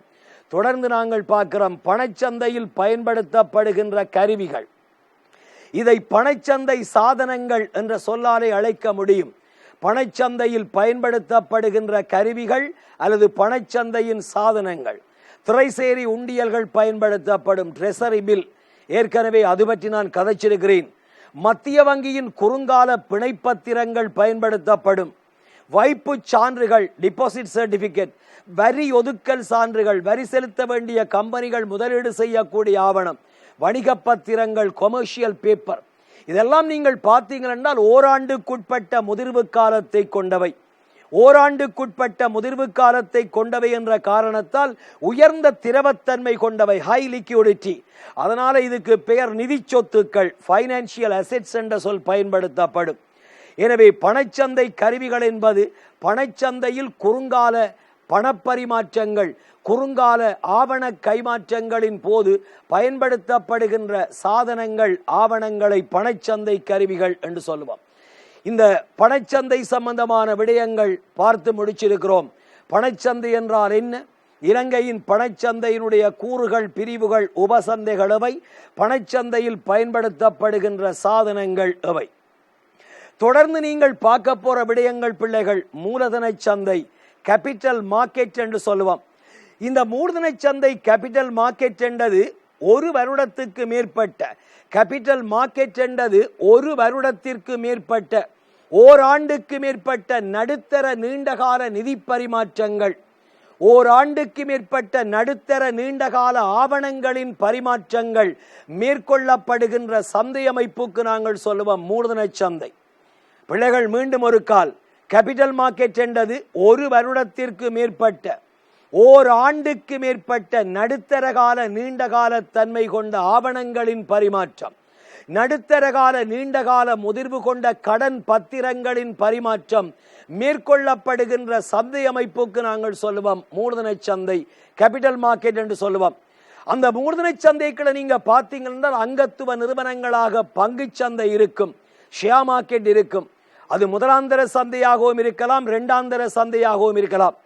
தொடர்ந்து நாங்கள் பார்க்கிறோம் பணச்சந்தையில் பயன்படுத்தப்படுகின்ற கருவிகள். இதை பணச்சந்தை சாதனங்கள் என்ற சொல்லாலே அழைக்க முடியும். பணச்சந்தையில் பயன்படுத்தப்படுகின்ற கருவிகள் அல்லது பணச்சந்தையின் சாதனங்கள். திரைசேரி உண்டியல்கள் பயன்படுத்தப்படும், ட்ரெஸரி பில், ஏற்கனவே அது பற்றி நான் கதைச்சிருக்கிறேன். மத்திய வங்கியின் குறுங்கால பிணைப்பத்திரங்கள் பயன்படுத்தப்படும். வைப்பு சான்றுகள், டிபாசிட் சர்டிபிகேட், வரி ஒதுக்கல் சான்றுகள், வரி செலுத்த வேண்டிய கம்பெனிகள் முதலீடு செய்யக்கூடிய ஆவணம், வணிக பத்திரங்கள், கொமர்ஷியல் பேப்பர், இதெல்லாம் நீங்கள் பார்த்தீங்கள் என்றால் ஓராண்டுக்குட்பட்ட முதிர்வு காலத்தை கொண்டவை. ஓராண்டுக்குட்பட்ட முதிர்வு காலத்தை கொண்டவை என்ற காரணத்தால் உயர்ந்த திரவத்தன்மை கொண்டவை, ஹை லிக்விடிட்டி. அதனால இதுக்கு பெயர் நிதி சொத்துக்கள், ஃபைனான்சியல் அசெட்ஸ் என்ற சொல் பயன்படுத்தப்படும். எனவே பணச்சந்தை கருவிகள் என்பது பணச்சந்தையில் குறுங்கால பணப்பரிமாற்றங்கள், குறுங்கால ஆவண கைமாற்றங்களின் போது பயன்படுத்தப்படுகின்ற சாதனங்கள், ஆவணங்களை பணச்சந்தை கருவிகள் என்று சொல்லுவோம். இந்த பணச்சந்தை சம்பந்தமான விடயங்கள் பார்த்து முடிச்சிருக்கிறோம். பணச்சந்தை என்றால் என்ன? இலங்கையின் பணச்சந்தையினுடைய கூறுகள், பிரிவுகள், உபசந்தைகள் எவை? பணச்சந்தையில் பயன்படுத்தப்படுகின்ற சாதனங்கள் எவை? தொடர்ந்து நீங்கள் பார்க்க போற விடயங்கள் பிள்ளைகள், மூலதன சந்தை, கேபிட்டல் மார்க்கெட் என்று சொல்லுவோம். இந்த மூலதன சந்தை கேபிட்டல் மார்க்கெட் என்றது ஒரு வருடத்துக்கு மேற்பட்ட, கேபிட்டல் மார்க்கெட் என்றது ஒரு வருடத்திற்கு மேற்பட்ட, ஓராண்டுக்கு மேற்பட்ட நடுத்தர நீண்டகால நிதி பரிமாற்றங்கள், ஓராண்டுக்கு மேற்பட்ட நடுத்தர நீண்டகால ஆவணங்களின் பரிமாற்றங்கள் மேற்கொள்ளப்படுகின்ற சந்தை அமைப்புக்கு நாங்கள் சொல்லுவோம் மூலதன சந்தை. பிள்ளைகள், மீண்டும் ஒரு கால், கேபிட்டல் மார்க்கெட் என்றது ஒரு வருடத்திற்கு மேற்பட்ட, ஓராண்டுக்கு மேற்பட்ட நடுத்தர கால நீண்டகால தன்மை கொண்ட ஆவணங்களின் பரிமாற்றம், நடுத்தர கால நீண்டகால முதிர்வு கொண்ட கடன் பத்திரங்களின் பரிமாற்றம் மேற்கொள்ளப்படுகின்ற சந்தை அமைப்புக்கு நாங்கள் சொல்லுவோம் மூலதன சந்தை, கேபிட்டல் மார்க்கெட் என்று சொல்லுவோம். அந்த மூலதன சந்தைகளை நீங்க பார்த்தீங்கன்னா அங்கத்துவ நிறுவனங்களாக பங்கு சந்தை இருக்கும், ஷேர் மார்க்கெட் இருக்கும். அது முதலாந்தர சந்தையாகவும் இருக்கலாம், இரண்டாந்தர சந்தையாகவும் இருக்கலாம்.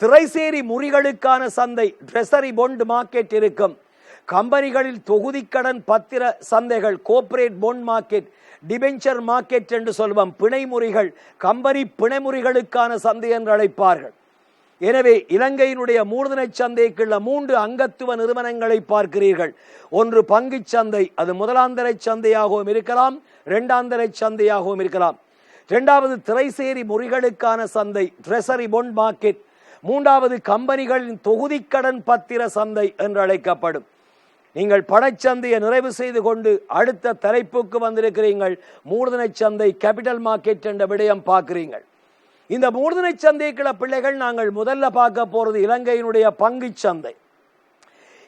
திரைசேரி முறிகளுக்கான சந்தை, ட்ரெஸரி பொண்ட் மார்க்கெட் இருக்கும். கம்பெனிகளில் தொகுதி கடன் பத்திர சந்தைகள், corporate bond market, debenture market என்று சொல்வோம். பிணைமுறிகள், கம்பெனி பிணைமுறிகளுக்கான சந்தை என்று அழைப்பார்கள். எனவே இலங்கையினுடைய மூலதன சந்தைக்குள்ள 3 அங்கத்துவ நிறுவனங்களை பார்க்கிறீர்கள். ஒன்று பங்கு சந்தை, அது முதலாந்தர சந்தையாகவும் இருக்கலாம், இரண்டாந்தர சந்தையாகவும் இருக்கலாம். இரண்டாவது திரைசேரி முறிகளுக்கான சந்தை, ட்ரெஸரி பொண்ட் மார்க்கெட். மூன்றாவது கம்பெனிகளின் தொகுதி கடன் பத்திர சந்தை என்று அழைக்கப்படும். நீங்கள் பணச்சந்தையை நிறைவு செய்து கொண்டு அடுத்த தலைப்புக்கு வந்திருக்கிறீர்கள். மூலதன சந்தை, கேபிட்டல் மார்க்கெட் என்ற விடயம் பார்க்கிறீர்கள். இந்த மூலதன சந்தைக்குள்ள பிள்ளைகள் நாங்கள் முதல்ல பார்க்க போறது இலங்கையினுடைய பங்கு சந்தை.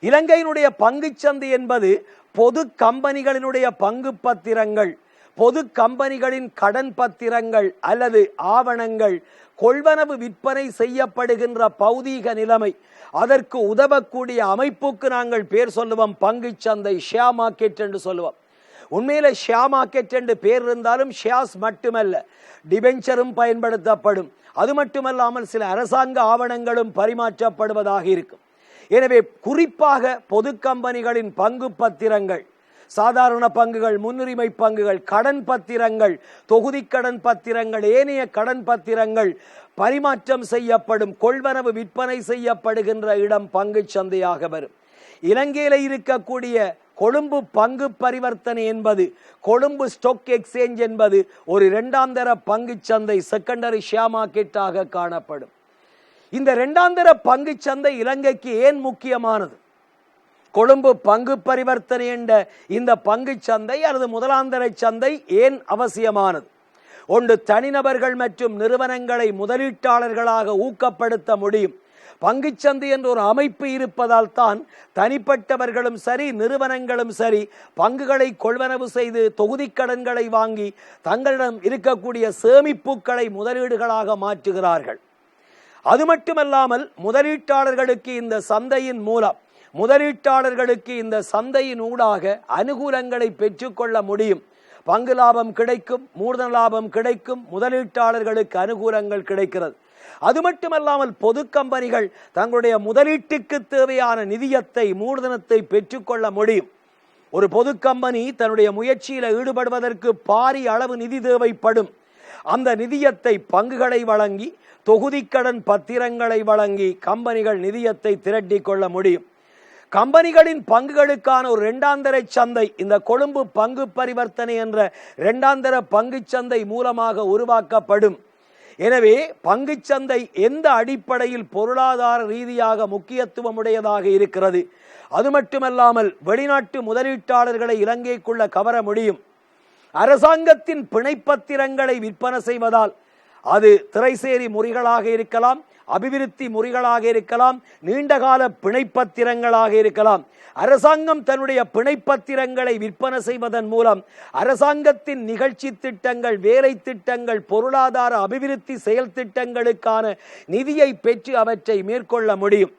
இலங்கையினுடைய பங்கு சந்தை என்பது பொது கம்பெனிகளினுடைய பங்கு பத்திரங்கள், பொது கம்பெனிகளின் கடன் பத்திரங்கள் அல்லது ஆவணங்கள் கொள்வனவு விற்பனை செய்யப்படுகின்ற பௌதீக நிலைமை, அதற்கு உதவக்கூடிய அமைப்புக்கு நாங்கள் பேர் சொல்லுவோம் பங்கு சந்தை, ஷேர் மார்க்கெட் என்று சொல்லுவோம். உண்மையில ஷேர் மார்க்கெட் என்று பேர் இருந்தாலும் ஷேர்ஸ் மட்டுமல்ல, டிபெஞ்சரும் பயன்படுத்தப்படும். அது மட்டுமல்லாமல் சில அரசாங்க ஆவணங்களும் பரிமாற்றப்படுவதாக இருக்கும். எனவே குறிப்பாக பொது கம்பெனிகளின் பங்கு பத்திரங்கள், சாதாரண பங்குகள், முன்னுரிமை பங்குகள், கடன் பத்திரங்கள், தொகுதி கடன் பத்திரங்கள், ஏனைய கடன் பத்திரங்கள், பரிமாற்றம் செய்யப்படும், கொள்வனவு விற்பனை செய்யப்படுகின்ற இடம் பங்கு சந்தையாக வரும். இலங்கையில் இருக்கக்கூடிய கொழும்பு பங்கு பரிவர்த்தனை என்பது, கொழும்பு ஸ்டாக் எக்ஸ்சேஞ்ச் என்பது ஒரு இரண்டாம் தர பங்கு சந்தை, செகண்டரி ஷேர் மார்க்கெட்டாக காணப்படும். இந்த இரண்டாம் தர பங்கு சந்தை இலங்கைக்கு ஏன் முக்கியமானது? கொழும்பு பங்கு பரிவர்த்தனை என்ற இந்த பங்கு சந்தை அல்லது முதலாந்தர சந்தை ஏன் அவசியமானது? ஒன்று, தனிநபர்கள் மற்றும் நிறுவனங்களை முதலீட்டாளர்களாக ஊக்கப்படுத்த முடியும். பங்குச்சந்தை என்ற ஒரு அமைப்பு இருப்பதால் தான் தனிப்பட்டவர்களும் சரி நிறுவனங்களும் சரி பங்குகளை கொள்வனவு செய்து தொகுதி கடன்களை வாங்கி தங்களிடம் இருக்கக்கூடிய சேமிப்புகளை முதலீடுகளாக மாற்றுகிறார்கள். அது மட்டுமல்லாமல் முதலீட்டாளர்களுக்கு இந்த சந்தையின் மூலம், முதலீட்டாளர்களுக்கு இந்த சந்தையின் ஊடாக அனுகூலங்களை பெற்றுக்கொள்ள முடியும். பங்கு லாபம் கிடைக்கும், மூலதன லாபம் கிடைக்கும், முதலீட்டாளர்களுக்கு அனுகூலங்கள் கிடைக்கிறது. அது மட்டுமல்லாமல் பொது கம்பெனிகள் தங்களுடைய முதலீட்டுக்கு தேவையான நிதியத்தை, மூலதனத்தை பெற்றுக்கொள்ள முடியும். ஒரு பொது கம்பெனி தன்னுடைய முயற்சியில் ஈடுபடுவதற்கு பாரிய அளவு நிதி தேவைப்படும். அந்த நிதியத்தை பங்குகளை வழங்கி, தொகுதி கடன் பத்திரங்களை வழங்கி கம்பெனிகள் நிதியத்தை திரட்டி கொள்ள முடியும். கம்பெனிகளின் பங்குகளுக்கான ஒரு இரண்டாந்தர சந்தை இந்த கொழும்பு பங்கு பரிவர்த்தனை என்ற இரண்டாந்தர பங்கு சந்தை மூலமாக உருவாக்கப்படும். எனவே பங்கு சந்தை எந்த அடிப்படையில் பொருளாதார ரீதியாக முக்கியத்துவம் உடையதாக இருக்கிறது? அது மட்டுமல்லாமல் வெளிநாட்டு முதலீட்டாளர்களை இலங்கைக்குள்ள கவர முடியும். அரசாங்கத்தின் பிணைப்பத்திரங்களை விற்பனை செய்வதால் அது திரைசேரி முறிகளாக இருக்கலாம், அபிவிருத்தி முறிகளாக இருக்கலாம், நீண்டகால பிணைப்பத்திரங்களாக இருக்கலாம். அரசாங்கம் தன்னுடைய பிணைப்பத்திரங்களை விற்பனை செய்வதன் மூலம் அரசாங்கத்தின் நிகழ்ச்சி திட்டங்கள், வேலை திட்டங்கள், பொருளாதார அபிவிருத்தி செயல் திட்டங்களுக்கான நிதியை பெற்று அவற்றை மேற்கொள்ள முடியும்.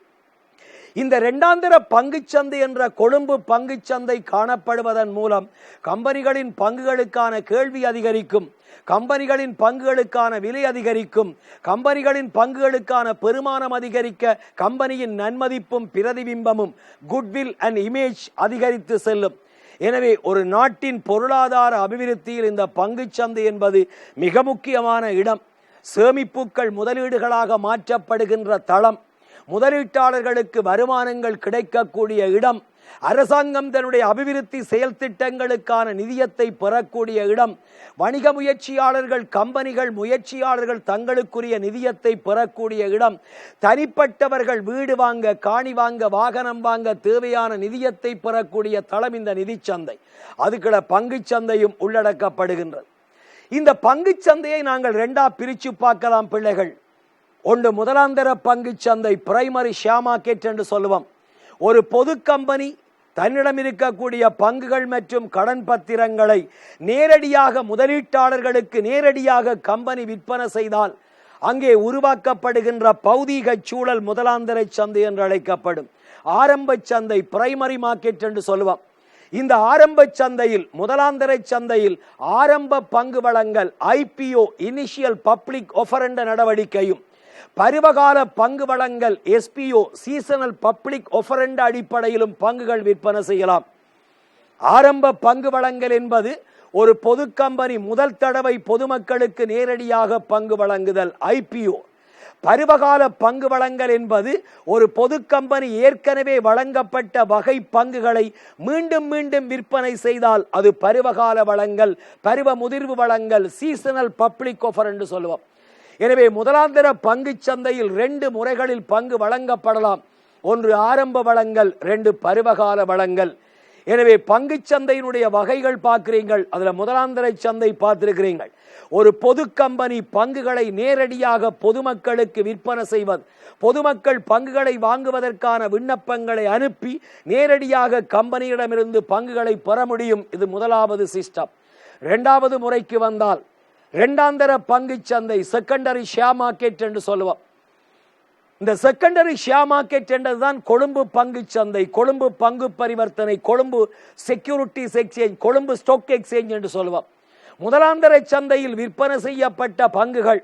இந்த இரண்டாந்தர பங்குச்சந்தை என்ற கொழும்பு பங்குச்சந்தை காணப்படுவதன் மூலம் கம்பெனிகளின் பங்குகளுக்கான கேள்வி அதிகரிக்கும், கம்பெனிகளின் பங்குகளுக்கான விலை அதிகரிக்கும், கம்பெனிகளின் பங்குகளுக்கான பெருமானம் அதிகரிக்க கம்பெனியின் நன்மதிப்பும் பிரதிபிம்பமும், குட்வில் அண்ட் இமேஜ் அதிகரித்து செல்லும். எனவே ஒரு நாட்டின் பொருளாதார அபிவிருத்தியில் இந்த பங்குச்சந்தை என்பது மிக முக்கியமான இடம். சேமிப்புகள் முதலீடுகளாக மாற்றப்படுகின்ற தளம், முதலீட்டாளர்களுக்கு வருமானங்கள் கிடைக்கக்கூடிய இடம், அரசாங்கம் தன்னுடைய அபிவிருத்தி செயல் திட்டங்களுக்கான நிதியத்தை பெறக்கூடிய இடம், வணிக முயற்சியாளர்கள், கம்பெனிகள், முயற்சியாளர்கள் தங்களுக்குரிய நிதியத்தை பெறக்கூடிய இடம், தனிப்பட்டவர்கள் வீடு வாங்க, காணி வாங்க, வாகனம் வாங்க தேவையான நிதியத்தை பெறக்கூடிய தளம் இந்த நிதிச்சந்தை. அதுக்குள்ள பங்கு சந்தையும் உள்ளடக்கப்படுகின்றது. இந்த பங்கு சந்தையை நாங்கள் இரண்டா பிரிச்சு பார்க்கலாம் பிள்ளைகள். ஒன்று முதலாந்தர பங்கு சந்தை, பிரைமரி ஷேர் மார்க்கெட் என்று சொல்லுவோம். ஒரு பொது கம்பெனி தன்னிடம் இருக்கக்கூடிய பங்குகள் மற்றும் கடன் பத்திரங்களை நேரடியாக முதலீட்டாளர்களுக்கு நேரடியாக கம்பெனி விற்பனை செய்தால் அங்கே உருவாக்கப்படுகின்ற பௌதீக சூழல் முதலாந்தர சந்தை என்று அழைக்கப்படும். ஆரம்ப சந்தை, பிரைமரி மார்க்கெட் என்று சொல்லுவோம். இந்த ஆரம்ப சந்தையில், முதலாந்தர சந்தையில் ஆரம்ப பங்கு வழங்கல், IPO, இனிஷியல் பப்ளிக் ஆஃபர் என்ற நடவடிக்கையும், பருவகால பங்கு வழங்கல் SPO, சீசனல் பப்ளிக் ஆஃபர் என்ற அடிப்படையிலும் பங்குகள் விற்பனை செய்யலாம். ஆரம்ப பங்கு வழங்கல் என்பது ஒரு பொது கம்பெனி முதல் தடவை பொதுமக்களுக்கு நேரடியாக பங்கு வழங்குதல், IPO. பருவகால பங்கு வழங்கல் என்பது ஒரு பொது கம்பெனி ஏற்கனவே வழங்கப்பட்ட வகை பங்குகளை மீண்டும் மீண்டும் விற்பனை செய்தால் அது பருவகால வழங்கல், பருவ முதிர்வு வழங்கல், சீசனல் பப்ளிக் ஆஃபர் என்று சொல்லுவோம். எனவே முதலாந்தர பங்கு சந்தையில் 2 முறைகளில் பங்கு வழங்கப்படலாம். ஒன்று ஆரம்ப வழங்கல், 2 பருவகால வழங்கல். எனவே பங்கு சந்தையினுடைய வகைகள் பார்க்கிறீர்கள், அதுல முதலாந்தர சந்தை பார்த்திருக்கிறீர்கள். ஒரு பொது கம்பெனி பங்குகளை நேரடியாக பொதுமக்களுக்கு விற்பனை செய்வது, பொதுமக்கள் பங்குகளை வாங்குவதற்கான விண்ணப்பங்களை அனுப்பி நேரடியாக கம்பெனியிடமிருந்து பங்குகளை பெற முடியும். இது முதலாவது சிஸ்டம். இரண்டாவது முறைக்கு வந்தால் இரண்டாந்தர பங்கு சந்தை, செகண்டரி ஷேர் மார்க்கெட் என்று சொல்லுவோம். இந்த செகண்டரி ஷேர் மார்க்கெட் என்றதுதான் கொழும்பு பங்கு சந்தை, கொழும்பு பங்கு பரிவர்த்தனை, Colombo securities exchange, Colombo stock exchange என்று சொல்லுவோம். முதலாந்தர சந்தையில் விற்பனை செய்யப்பட்ட பங்குகள்,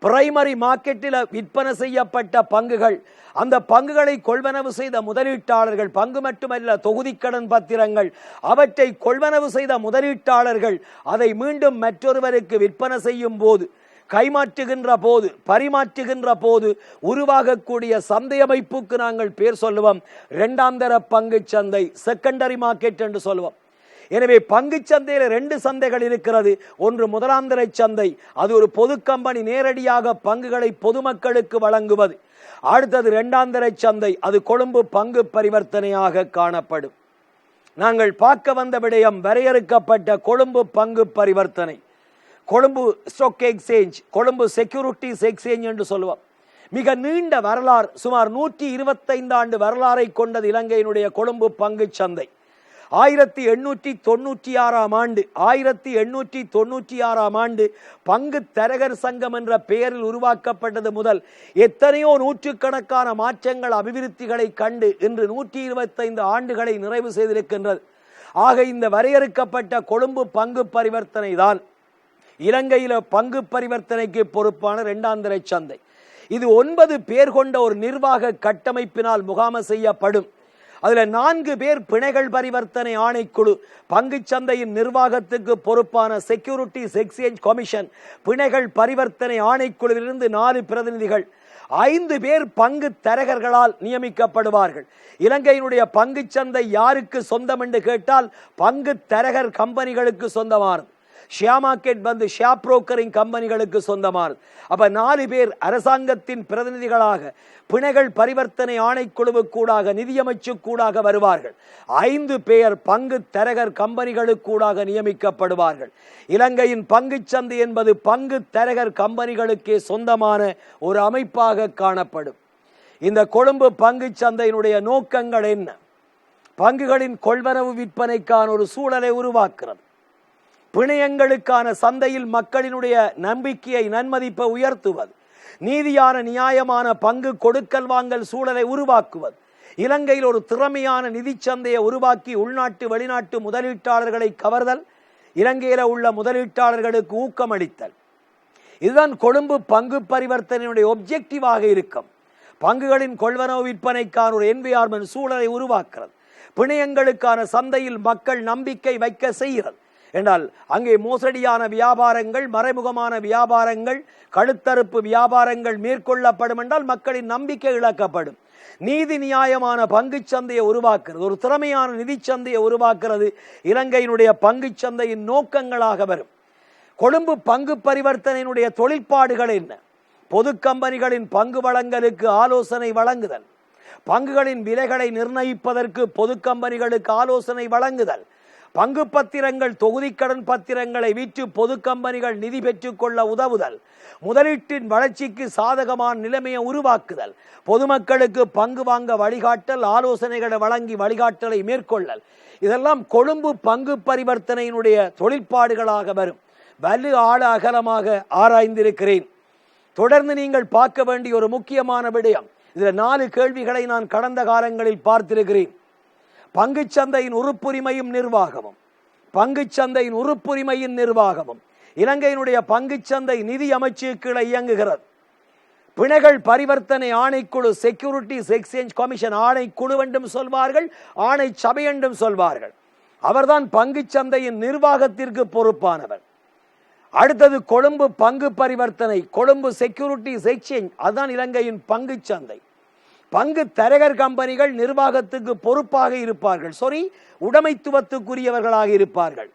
பிரைமரி மார்க்கெட்டில் விற்பனை செய்யப்பட்ட பங்குகள், அந்த பங்குகளை கொள்வனவு செய்த முதலீட்டாளர்கள், பங்கு மட்டுமல்ல தொகுதி கடன் பத்திரங்கள், அவற்றை கொள்வனவு செய்த முதலீட்டாளர்கள் அதை மீண்டும் மற்றொருவருக்கு விற்பனை செய்யும் போது கைமாற்றுகின்ற போது, பரிமாற்றுகின்ற போது உருவாகக்கூடிய சந்தை அமைப்புக்கு நாங்கள் பேர் சொல்லுவோம் இரண்டாம் தர பங்கு சந்தை, செகண்டரி மார்க்கெட் என்று சொல்லுவோம். எனவே பங்கு சந்தையில் 2 சந்தைகள் இருக்கிறது. ஒன்று முதலாம் தர சந்தை, அது ஒரு பொது கம்பெனி நேரடியாக பங்குகளை பொதுமக்களுக்கு வழங்குவது. அடுத்தது இரண்டாம் தர சந்தை, அது கொழும்பு பங்கு பரிவர்த்தனையாக காணப்படும். நாங்கள் பார்க்க வந்த விடயம் வரையறுக்கப்பட்ட கொழும்பு பங்கு பரிவர்த்தனை, Colombo stock exchange, Colombo securities exchange என்று சொல்லுவோம். மிக நீண்ட வரலாறு, சுமார் 125 ஆண்டு வரலாறை கொண்டது இலங்கையினுடைய கொழும்பு பங்கு சந்தை. 1896 ஆண்டு பங்கு தரகர் சங்கம் என்ற பெயரில் உருவாக்கப்பட்டது முதல் எத்தனையோ நூற்றுக்கணக்கான மாற்றங்கள், அபிவிருத்திகளை கண்டு இன்று 125 ஆண்டுகளை நிறைவு செய்திருக்கின்றது. ஆக இந்த வரையறுக்கப்பட்ட கொழும்பு பங்கு பரிவர்த்தனை தான் இலங்கையில பங்கு பரிவர்த்தனைக்கு பொறுப்பான இரண்டாம் தர சந்தை. இது 9 பேர் கொண்ட ஒரு நிர்வாக கட்டமைப்பினால் முகாம செய்யப்படும். அதுல 4 பேர் பிணைகள் பரிவர்த்தனை ஆணைக்குழு, பங்கு சந்தையின் நிர்வாகத்துக்கு பொறுப்பான செக்யூரிட்டிஸ் எக்ஸ்சேஞ்ச் கமிஷன் பிணைகள் பரிவர்த்தனை ஆணைக்குழுவிலிருந்து 4 பிரதிநிதிகள், 5 பேர் பங்கு தரகர்களால் நியமிக்கப்படுவார்கள். இலங்கையினுடைய பங்கு சந்தை யாருக்கு சொந்தம் என்று கேட்டால் பங்கு தரகர் கம்பெனிகளுக்கு சொந்தமானது. ஷேர் மார்க்கெட் வந்து ஷேர் புரோக்கரிங் கம்பெனிகளுக்கு சொந்தமானது. அப்ப 4 பேர் அரசாங்கத்தின் பிரதிநிதிகளாக பிணைகள் பரிவர்த்தனை ஆணைக்குழுவுக்கூடாக, நிதியமைச்சுக்கூடாக வருவார்கள். 5 பேர் பங்கு தரகர் கம்பெனிகளுக்கூடாக நியமிக்கப்படுவார்கள். இலங்கையின் பங்கு சந்தை என்பது பங்கு தரகர் கம்பெனிகளுக்கே சொந்தமான ஒரு அமைப்பாக காணப்படும். இந்த கொழும்பு பங்கு சந்தையினுடைய நோக்கங்கள் என்ன? பங்குகளின் கொள்வனவு விற்பனைக்கான ஒரு சூழலை உருவாக்குறது, பிணையங்களுக்கான சந்தையில் மக்களினுடைய நம்பிக்கையை, நன்மதிப்பை உயர்த்துவது, நீதியான நியாயமான பங்கு கொடுக்கல் வாங்கல் சூழலை உருவாக்குவது, இலங்கையில் ஒரு திறமையான நிதி சந்தையை உருவாக்கி உள்நாட்டு வெளிநாட்டு முதலீட்டாளர்களை கவர்தல், இலங்கையில் உள்ள முதலீட்டாளர்களுக்கு ஊக்கமளித்தல். இதுதான் கொழும்பு பங்கு பரிவர்த்தனையுடைய ஒப்ஜெக்டிவாக இருக்கும். பங்குகளின் கொள்வனவு விற்பனைக்கான ஒரு என்விரான்மென்ட் சூழலை உருவாக்குறது, பிணையங்களுக்கான சந்தையில் மக்கள் நம்பிக்கை வைக்க செய்கிறது என்றால் அங்கே மோசடியான வியாபாரங்கள், மறைமுகமான வியாபாரங்கள், கழுத்தறுப்பு வியாபாரங்கள் மேற்கொள்ளப்படும் என்றால் மக்களின் நம்பிக்கை இழக்கப்படும். நீதி நியாயமான பங்கு சந்தையை உருவாக்குறது, ஒரு திறமையான நிதி சந்தையை உருவாக்குறது இலங்கையினுடைய பங்கு சந்தையின் நோக்கங்களாக வரும். கொழும்பு பங்கு பரிவர்த்தனையினுடைய தொழிற்பாடுகள் என்ன? பொது கம்பெனிகளின் பங்கு வழங்கலுக்கு ஆலோசனை வழங்குதல், பங்குகளின் விலைகளை நிர்ணயிப்பதற்கு பொது கம்பெனிகளுக்கு ஆலோசனை வழங்குதல், பங்கு பத்திரங்கள், தொகுதி கடன் பத்திரங்களை விற்று பொது கம்பெனிகள் நிதி பெற்றுக் கொள்ள உதவுதல், முதலீட்டின் வளர்ச்சிக்கு சாதகமான நிலைமையை உருவாக்குதல், பொதுமக்களுக்கு பங்கு வாங்க வழிகாட்டல், ஆலோசனைகளை வழங்கி வழிகாட்டலை மேற்கொள்ளல், இதெல்லாம் கொழும்பு பங்கு பரிவர்த்தனையினுடைய தொழிற்பாடுகளாக வரும். வலு ஆழ அகலமாக ஆராய்ந்திருக்கிறேன். தொடர்ந்து நீங்கள் பார்க்க வேண்டிய ஒரு முக்கியமான விடயம், இதில் 4 கேள்விகளை நான் கடந்த காலங்களில் பார்த்திருக்கிறேன். பங்கு சந்தையின் உறுப்புரிமையும் நிர்வாகமும், பங்கு சந்தையின் உறுப்புரிமையின் நிர்வாகமும். இலங்கையினுடைய பங்கு சந்தை நிதி அமைச்சு கீழே இயங்குகிறது. பிணைகள் பரிவர்த்தனை ஆணைக்குழு, செக்யூரிட்டிஸ் எக்ஸ்சேஞ்ச் கமிஷன் ஆணைக்குழு என்றும் சொல்வார்கள், ஆணை சபை என்றும் சொல்வார்கள். அவர்தான் பங்கு சந்தையின் நிர்வாகத்திற்கு பொறுப்பானவர். அடுத்தது கொழும்பு பங்கு பரிவர்த்தனை, கொழும்பு செக்யூரிட்டிஸ் எக்ஸ்சேஞ்ச், அதுதான் இலங்கையின் பங்கு சந்தை. பங்கு தரகர் கம்பெனிகள் நிர்வாகத்துக்கு பொறுப்பாக இருப்பார்கள், உடைமைத்துவத்துக்குரியவர்களாக இருப்பார்கள்.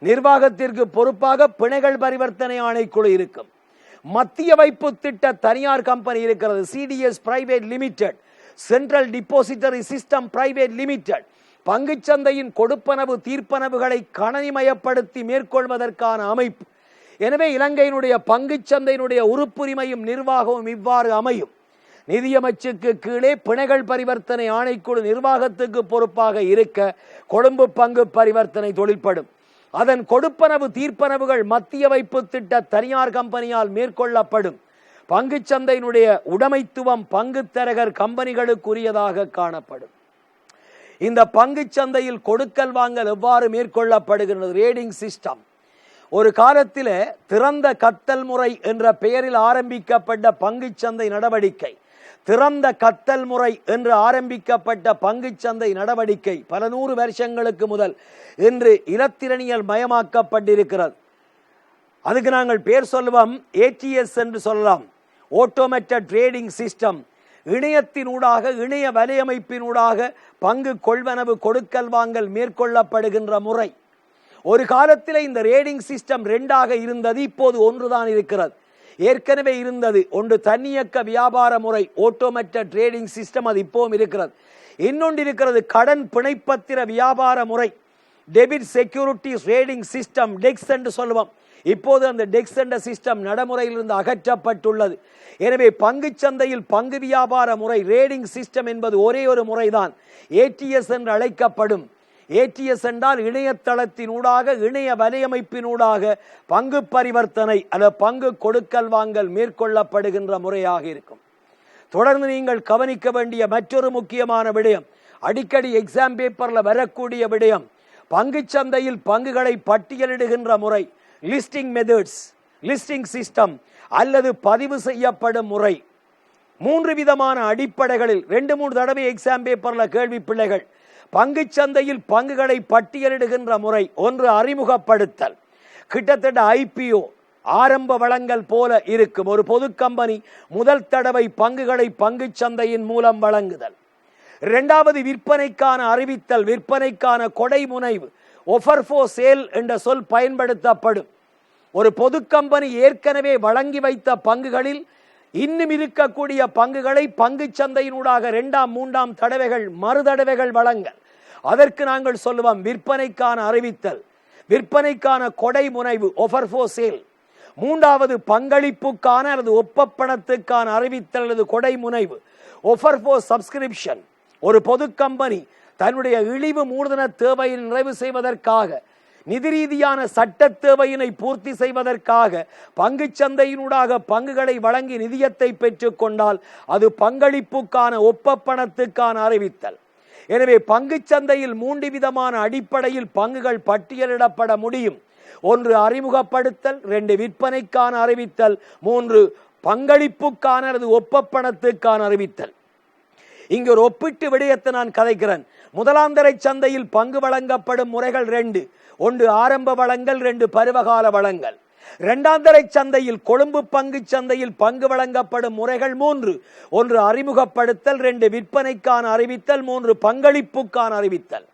நிர்வாகத்திற்கு பொறுப்பாக பிணைகள் பரிவர்த்தனை ஆணைக்குழு இருக்கும். மத்திய வைப்பு திட்ட தனியார் கம்பெனி இருக்கிறது, CTS private limited, central depository system private limited. பங்கு சந்தையின் கொடுப்பனவு தீர்ப்பனவுகளை கணனிமயப்படுத்தி மேற்கொள்வதற்கான அமைப்பு. எனவே இலங்கையினுடைய பங்கு சந்தையினுடைய உறுப்புரிமையும் நிர்வாகமும் இவ்வாறு அமையும். நிதியமைச்சுக்கு கீழே பிணைகள் பரிவர்த்தனை ஆணைக்குழு நிர்வாகத்துக்கு பொறுப்பாக இருக்க கொழும்பு பங்கு பரிவர்த்தனை தொழிற்படும். அதன் கொடுப்பனவு தீர்ப்பனவுகள் மத்திய வைப்பு திட்ட தனியார் கம்பெனியால் மேற்கொள்ளப்படும். பங்கு சந்தையினுடைய உடைமைத்துவம் பங்கு தரகர் கம்பெனிகளுக்குரியதாக காணப்படும். இந்த பங்கு சந்தையில் கொடுக்கல் வாங்கல் எவ்வாறு மேற்கொள்ளப்படுகிறது? Rating system. ஒரு காலத்தில் திறந்த கத்தல் முறை என்ற பெயரில் ஆரம்பிக்கப்பட்ட பங்கு சந்தை நடவடிக்கை, திறந்த கத்தல் முறை என்று ஆரம்பிக்கப்பட்ட பங்கு சந்தை நடவடிக்கை பல 100 வருஷங்களுக்கு முதல் இன்று இலத்திரனியல் மயமாக்கப்பட்டிருக்கிறது. அதுக்கு நாங்கள் பேர் சொல்லுவோம் ஏடிஎஸ் என்று சொல்லலாம், ஆட்டோமேட்டட் ட்ரேடிங் சிஸ்டம். இணையத்தினூடாக, இணைய வலையமைப்பினூடாக பங்கு கொள்வனவு கொடுக்கல் வாங்கல் மேற்கொள்ளப்படுகின்ற முறை. ஒரு காலத்தில் இந்த ரேடிங் சிஸ்டம் 2ஆக இருந்தது, இப்போது ஒன்றுதான் இருக்கிறது. ஏற்கனவே இருந்தது ஒன்று தன்னியக்க வியாபார முறை, ஆட்டோமேட்டட் ட்ரேடிங் சிஸ்டம், அது இப்போவும் இருக்கிறது. இன்னொன்று இருக்கிறது கடன் பிணைப்பத்திர வியாபார முறை, டெபிட் செக்யூரிட்டிஸ் ரேடிங் சிஸ்டம், டெக்ஸ் என்று சொல்லுவோம். இப்போது அந்த டெக்ஸ் என்ற சிஸ்டம் நடைமுறையிலிருந்து அகற்றப்பட்டுள்ளது. எனவே பங்கு சந்தையில் பங்கு வியாபார முறை ரேடிங் சிஸ்டம் என்பது ஒரே ஒரு முறைதான், ஏடிஎஸ் என்று அழைக்கப்படும். ஏடிஎஸ் என்றால் இணையதளத்தினூடாக, இணைய வலையமைப்பினூடாக பங்கு பரிவர்த்தனை அல்லது பங்கு கொடுக்கல் வாங்கல் மேற்கொள்ளப்படுகின்ற முறையாக இருக்கும். தொடர்ந்து நீங்கள் கவனிக்க வேண்டிய மற்றொரு முக்கியமான விடயம், அடிக்கடி எக்ஸாம் பேப்பர்ல வரக்கூடிய விடயம், பங்கு சந்தையில் பங்குகளை பட்டியலிடுகின்ற முறை, லிஸ்டிங் மெத்தட்ஸ், லிஸ்டிங் சிஸ்டம் அல்லது பதிவு செய்யப்படும் முறை. 3 விதமான அடிப்படைகளில் 2-3 தடவை எக்ஸாம் பேப்பர்ல கேள்வி பிள்ளைகள். பங்கு சந்தையில் பங்குகளை பட்டியலிடுகின்ற முறை, ஒன்று அறிமுகப்படுத்தல், கிட்டத்தட்ட ஐபிஓ ஆரம்ப வழங்கல் போல இருக்கும். ஒரு பொது கம்பெனி முதல் தடவை பங்குகளை பங்கு சந்தையின் மூலம் வழங்குதல். 2வது விற்பனைக்கான அறிவித்தல், விற்பனைக்கான கொடை முனைவு, ஆஃபர் ஃபார் சேல் என்ற சொல் பயன்படுத்தப்படும். ஒரு பொது கம்பெனி ஏற்கனவே வழங்கி வைத்த பங்குகளில் இன்னும் இருக்கக்கூடிய பங்குகளை பங்கு சந்தையினூடாக 2ஆம் 3ஆம் தடவைகள் மறுதடவைகள் வழங்கல், அதற்கு நாங்கள் சொல்லுவோம் விற்பனைக்கான அறிவித்தல், விற்பனைக்கான கொடை முனைவு, ஆஃபர் ஃபார் சேல். 3வது பங்களிப்புக்கான அல்லது ஒப்பப்பணத்துக்கான அறிவித்தல் அல்லது கொடை முனைவு, ஆஃபர் ஃபார் சப்ஸ்கிரிப்ஷன். ஒரு பொது கம்பெனி தன்னுடைய இழிவு மூலதன தேவையை நிறைவு செய்வதற்காக, நிதி ரீதியான சட்ட தேவையினை பூர்த்தி செய்வதற்காக பங்கு சந்தையினூடாக பங்குகளை வழங்கி நிதியத்தை பெற்றுக் கொண்டால் அது பங்களிப்புக்கான ஒப்பப்பணத்துக்கான அறிவித்தல். எனவே பங்கு சந்தையில் 3 விதமான அடிப்படையில் பங்குகள் பட்டியலிடப்பட முடியும். 1 அறிமுகப்படுத்தல், 2 விற்பனைக்கான அறிவித்தல், 3 பங்களிப்புக்கான அல்லது ஒப்பப்பணத்துக்கான அறிவித்தல். இங்கு ஒரு ஒப்பிட்டு விடயத்தை நான் கதைக்கிறேன். முதலாந்தரை சந்தையில் பங்கு வழங்கப்படும் முறைகள் 2, 1 ஆரம்ப வழங்கல், 2 பருவகால வழங்கல். 2ஆந்தரை சந்தையில் கொழும்பு பங்கு சந்தையில் பங்கு வழங்கப்படும் முறைகள் 3, 1 அறிமுகப்படுத்தல், 2 விற்பனைக்கான அறிவித்தல், 3 பங்களிப்புக்கான அறிவித்தல்.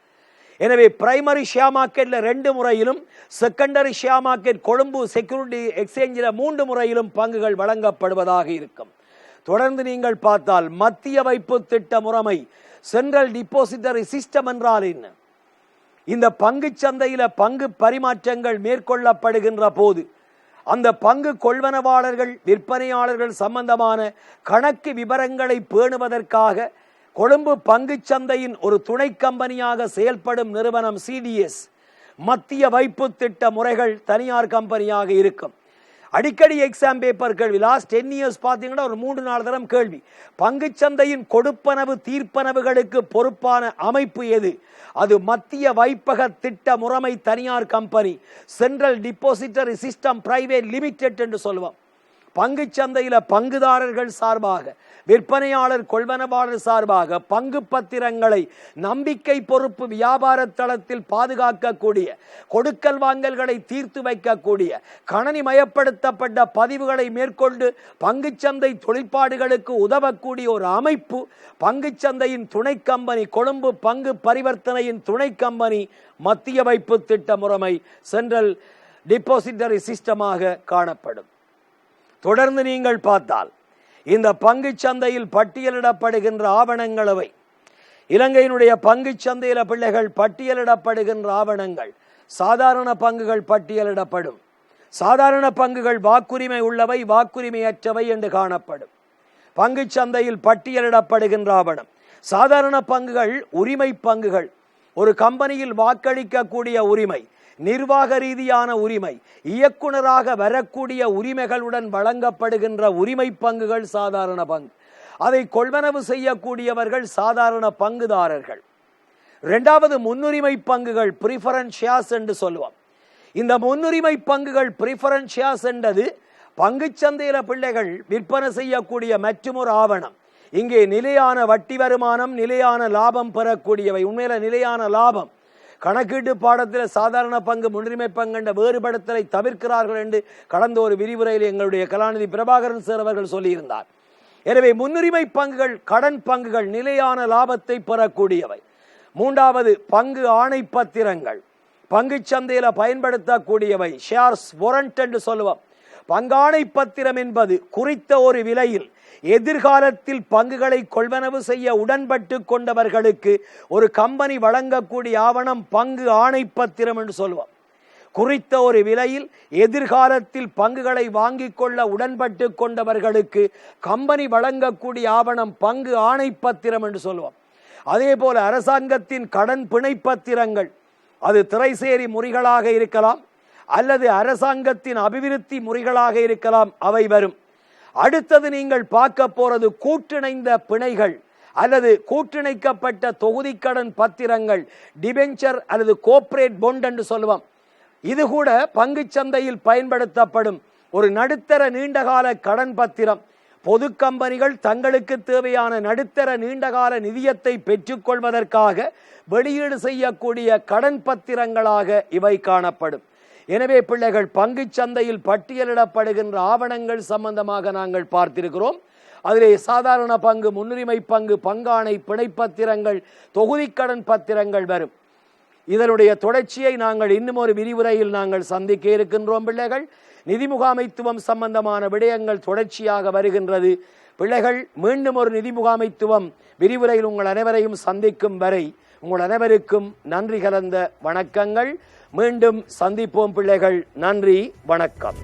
எனவே பிரைமரி ஷேர் மார்க்கெட்ல 2 முறையிலும், secondary share market Colombo security எக்ஸ்சேஞ்சில் 3 முறையிலும் பங்குகள் வழங்கப்படுவதாக இருக்கும். தொடர்ந்து நீங்கள் பார்த்தால் மத்திய வைப்பு திட்ட முறைமை, சென்ட்ரல் டிபாசிட்டரி சிஸ்டம் என்றால் என்ன? இந்த பங்கு சந்தையில பங்கு பரிமாற்றங்கள் மேற்கொள்ளப்படுகின்ற போது அந்த பங்கு கொள்வனவாளர்கள் விற்பனையாளர்கள் சம்பந்தமான கணக்கு விவரங்களை பேணுவதற்காக கொழும்பு பங்கு சந்தையின் ஒரு துணை கம்பெனியாக செயல்படும் நிறுவனம் சிடிஎஸ், மத்திய வைப்பு திட்ட முறைகள் தனியார் கம்பெனியாக இருக்கும். அடிக்கடி எக்ஸாம் பேப்பர் கேள்வி, லாஸ்ட் 10 இயர்ஸ் பார்த்தீங்கன்னா ஒரு 3-4 தரம் கேள்வி. பங்கு சந்தையின் கொடுப்பனவு தீர்ப்பனவுகளுக்கு பொறுப்பான அமைப்பு எது? அது மத்திய வைப்பக திட்ட முறைமை தனியார் company, central depository system private limited என்று சொல்லுவோம். பங்கு சந்தையில பங்குதாரர்கள் சார்பாக, விற்பனையாளர் கொள்வனவாளர் சார்பாக பங்கு பத்திரங்களை நம்பிக்கை பொறுப்பு வியாபார தளத்தில் பாதுகாக்கக்கூடிய, கொடுக்கல் வாங்கல்களை தீர்த்து வைக்கக்கூடிய, கணனி மயப்படுத்தப்பட்ட பதிவுகளை மேற்கொண்டு பங்குச்சந்தை தொழிற்பாடுகளுக்கு உதவக்கூடிய ஒரு அமைப்பு பங்குச்சந்தையின் துணை கம்பெனி, கொழும்பு பங்கு பரிவர்த்தனையின் துணை கம்பெனி மத்திய வைப்பு திட்ட முறைமை, சென்ட்ரல் டிபாசிட்டரி சிஸ்டமாக காணப்படும். தொடர்ந்து நீங்கள் பார்த்தால் இந்த பங்கு சந்தையில் பட்டியலிடப்படுகின்ற ஆவணங்களவை, இலங்கையினுடைய பங்கு சந்தையில பிள்ளைகள் பட்டியலிடப்படுகின்ற ஆவணங்கள், சாதாரண பங்குகள் பட்டியலிடப்படும். சாதாரண பங்குகள் வாக்குரிமை உள்ளவை, வாக்குரிமையற்றவை என்று காணப்படும். பங்கு சந்தையில் பட்டியலிடப்படுகின்ற ஆவணம், சாதாரண பங்குகள் உரிமை பங்குகள், ஒரு கம்பெனியில் வாக்களிக்கக்கூடிய உரிமை, நிர்வாக ரீதியான உரிமை, இயக்குனராக வரக்கூடிய உரிமைகளுடன் வழங்கப்படுகின்ற உரிமை பங்குகள் சாதாரண பங்கு. அதை கொள்வனவு செய்யக்கூடியவர்கள் சாதாரண பங்குதாரர்கள். 2வது முன்னுரிமை பங்குகள், பிரிஃபரன்ஸ் ஷேர்ஸ் என்று சொல்லுவோம். இந்த முன்னுரிமை பங்குகள் பிரிஃபரன்ஸ் ஷேர்ஸ் என்றது பங்கு சந்தையில பிள்ளைகள் விற்பனை செய்யக்கூடிய மற்றொரு ஆவணம். இங்கே நிலையான வட்டி வருமானம், நிலையான லாபம் பெறக்கூடியவை, உண்மையில நிலையான லாபம். கணக்கீட்டு பாடத்தில் சாதாரண பங்கு முன்னுரிமை பங்கு என்ற வேறுபடுத்தலை தவிர்க்கிறார்கள் என்று கடந்த ஒரு விரிவுரையில் எங்களுடைய கலாநிதி பிரபாகரன் சார் அவர்கள் சொல்லியிருந்தார். எனவே முன்னுரிமை பங்குகள் கடன் பங்குகள் நிலையான லாபத்தை பெறக்கூடியவை. மூன்றாவது பங்கு ஆணை பத்திரங்கள் பங்கு சந்தையில பயன்படுத்தக்கூடியவை, ஷேர்ஸ் வாரண்ட் என்று சொல்லுவோம். பங்காணை பத்திரம் என்பது குறித்த ஒரு விலையில் எதிர்காலத்தில் பங்குகளை கொள்வனவு செய்ய உடன்பட்டு கொண்டவர்களுக்கு ஒரு கம்பெனி வழங்கக்கூடிய ஆவணம் பங்கு ஆணை பத்திரம் என்று சொல்லுவோம். குறித்த ஒரு விலையில் எதிர்காலத்தில் பங்குகளை வாங்கிக் கொள்ள உடன்பட்டு கொண்டவர்களுக்கு கம்பெனி வழங்கக்கூடிய ஆவணம் பங்கு ஆணை பத்திரம் என்று சொல்லுவோம். அதே போல அரசாங்கத்தின் கடன் பிணை பத்திரங்கள், அது திரைசேரி முறிகளாக இருக்கலாம் அல்லது அரசாங்கத்தின் அபிவிருத்தி முறிகளாக இருக்கலாம், அவை வரும். அடுத்தது நீங்கள் பார்க்க போறது கூட்டிணைந்த பிணைகள் அல்லது கூட்டிணைக்கப்பட்ட தொகுதி கடன் பத்திரங்கள், டிபெஞ்சர் அல்லது கோர்ப்பரேட் பாண்ட் என்று சொல்லுவோம். இது கூட பங்கு சந்தையில் பயன்படுத்தப்படும் ஒரு நடுத்தர நீண்டகால கடன் பத்திரம். பொது கம்பெனிகள் தங்களுக்கு தேவையான நடுத்தர நீண்டகால நிதியத்தை பெற்றுக்கொள்வதற்காக வெளியீடு செய்யக்கூடிய கடன் பத்திரங்களாக இவை காணப்படும். எனவே பிள்ளைகள், பங்கு சந்தையில் பட்டியலிடப்படுகின்ற ஆவணங்கள் சம்பந்தமாக நாங்கள் பார்த்திருக்கிறோம். அதிலே சாதாரண பங்கு, முன்னுரிமை பங்கு, பங்காணை, பிணைப்பத்திரங்கள், தொகுதி கடன் பத்திரங்கள் வரும். இதனுடைய தொடர்ச்சியை நாங்கள் இன்னும் ஒரு விரிவுரையில் நாங்கள் சந்திக்க இருக்கின்றோம். பிள்ளைகள், நிதி முகாமைத்துவம் சம்பந்தமான விடயங்கள் தொடர்ச்சியாக வருகின்றது. பிள்ளைகள், மீண்டும் ஒரு நிதி முகாமைத்துவம் விரிவுரையில் உங்கள் அனைவரையும் சந்திக்கும் வரை உங்கள் அனைவருக்கும் நன்றி கலந்த வணக்கங்கள். மீண்டும் சந்திப்போம் பிள்ளைகள். நன்றி, வணக்கம்.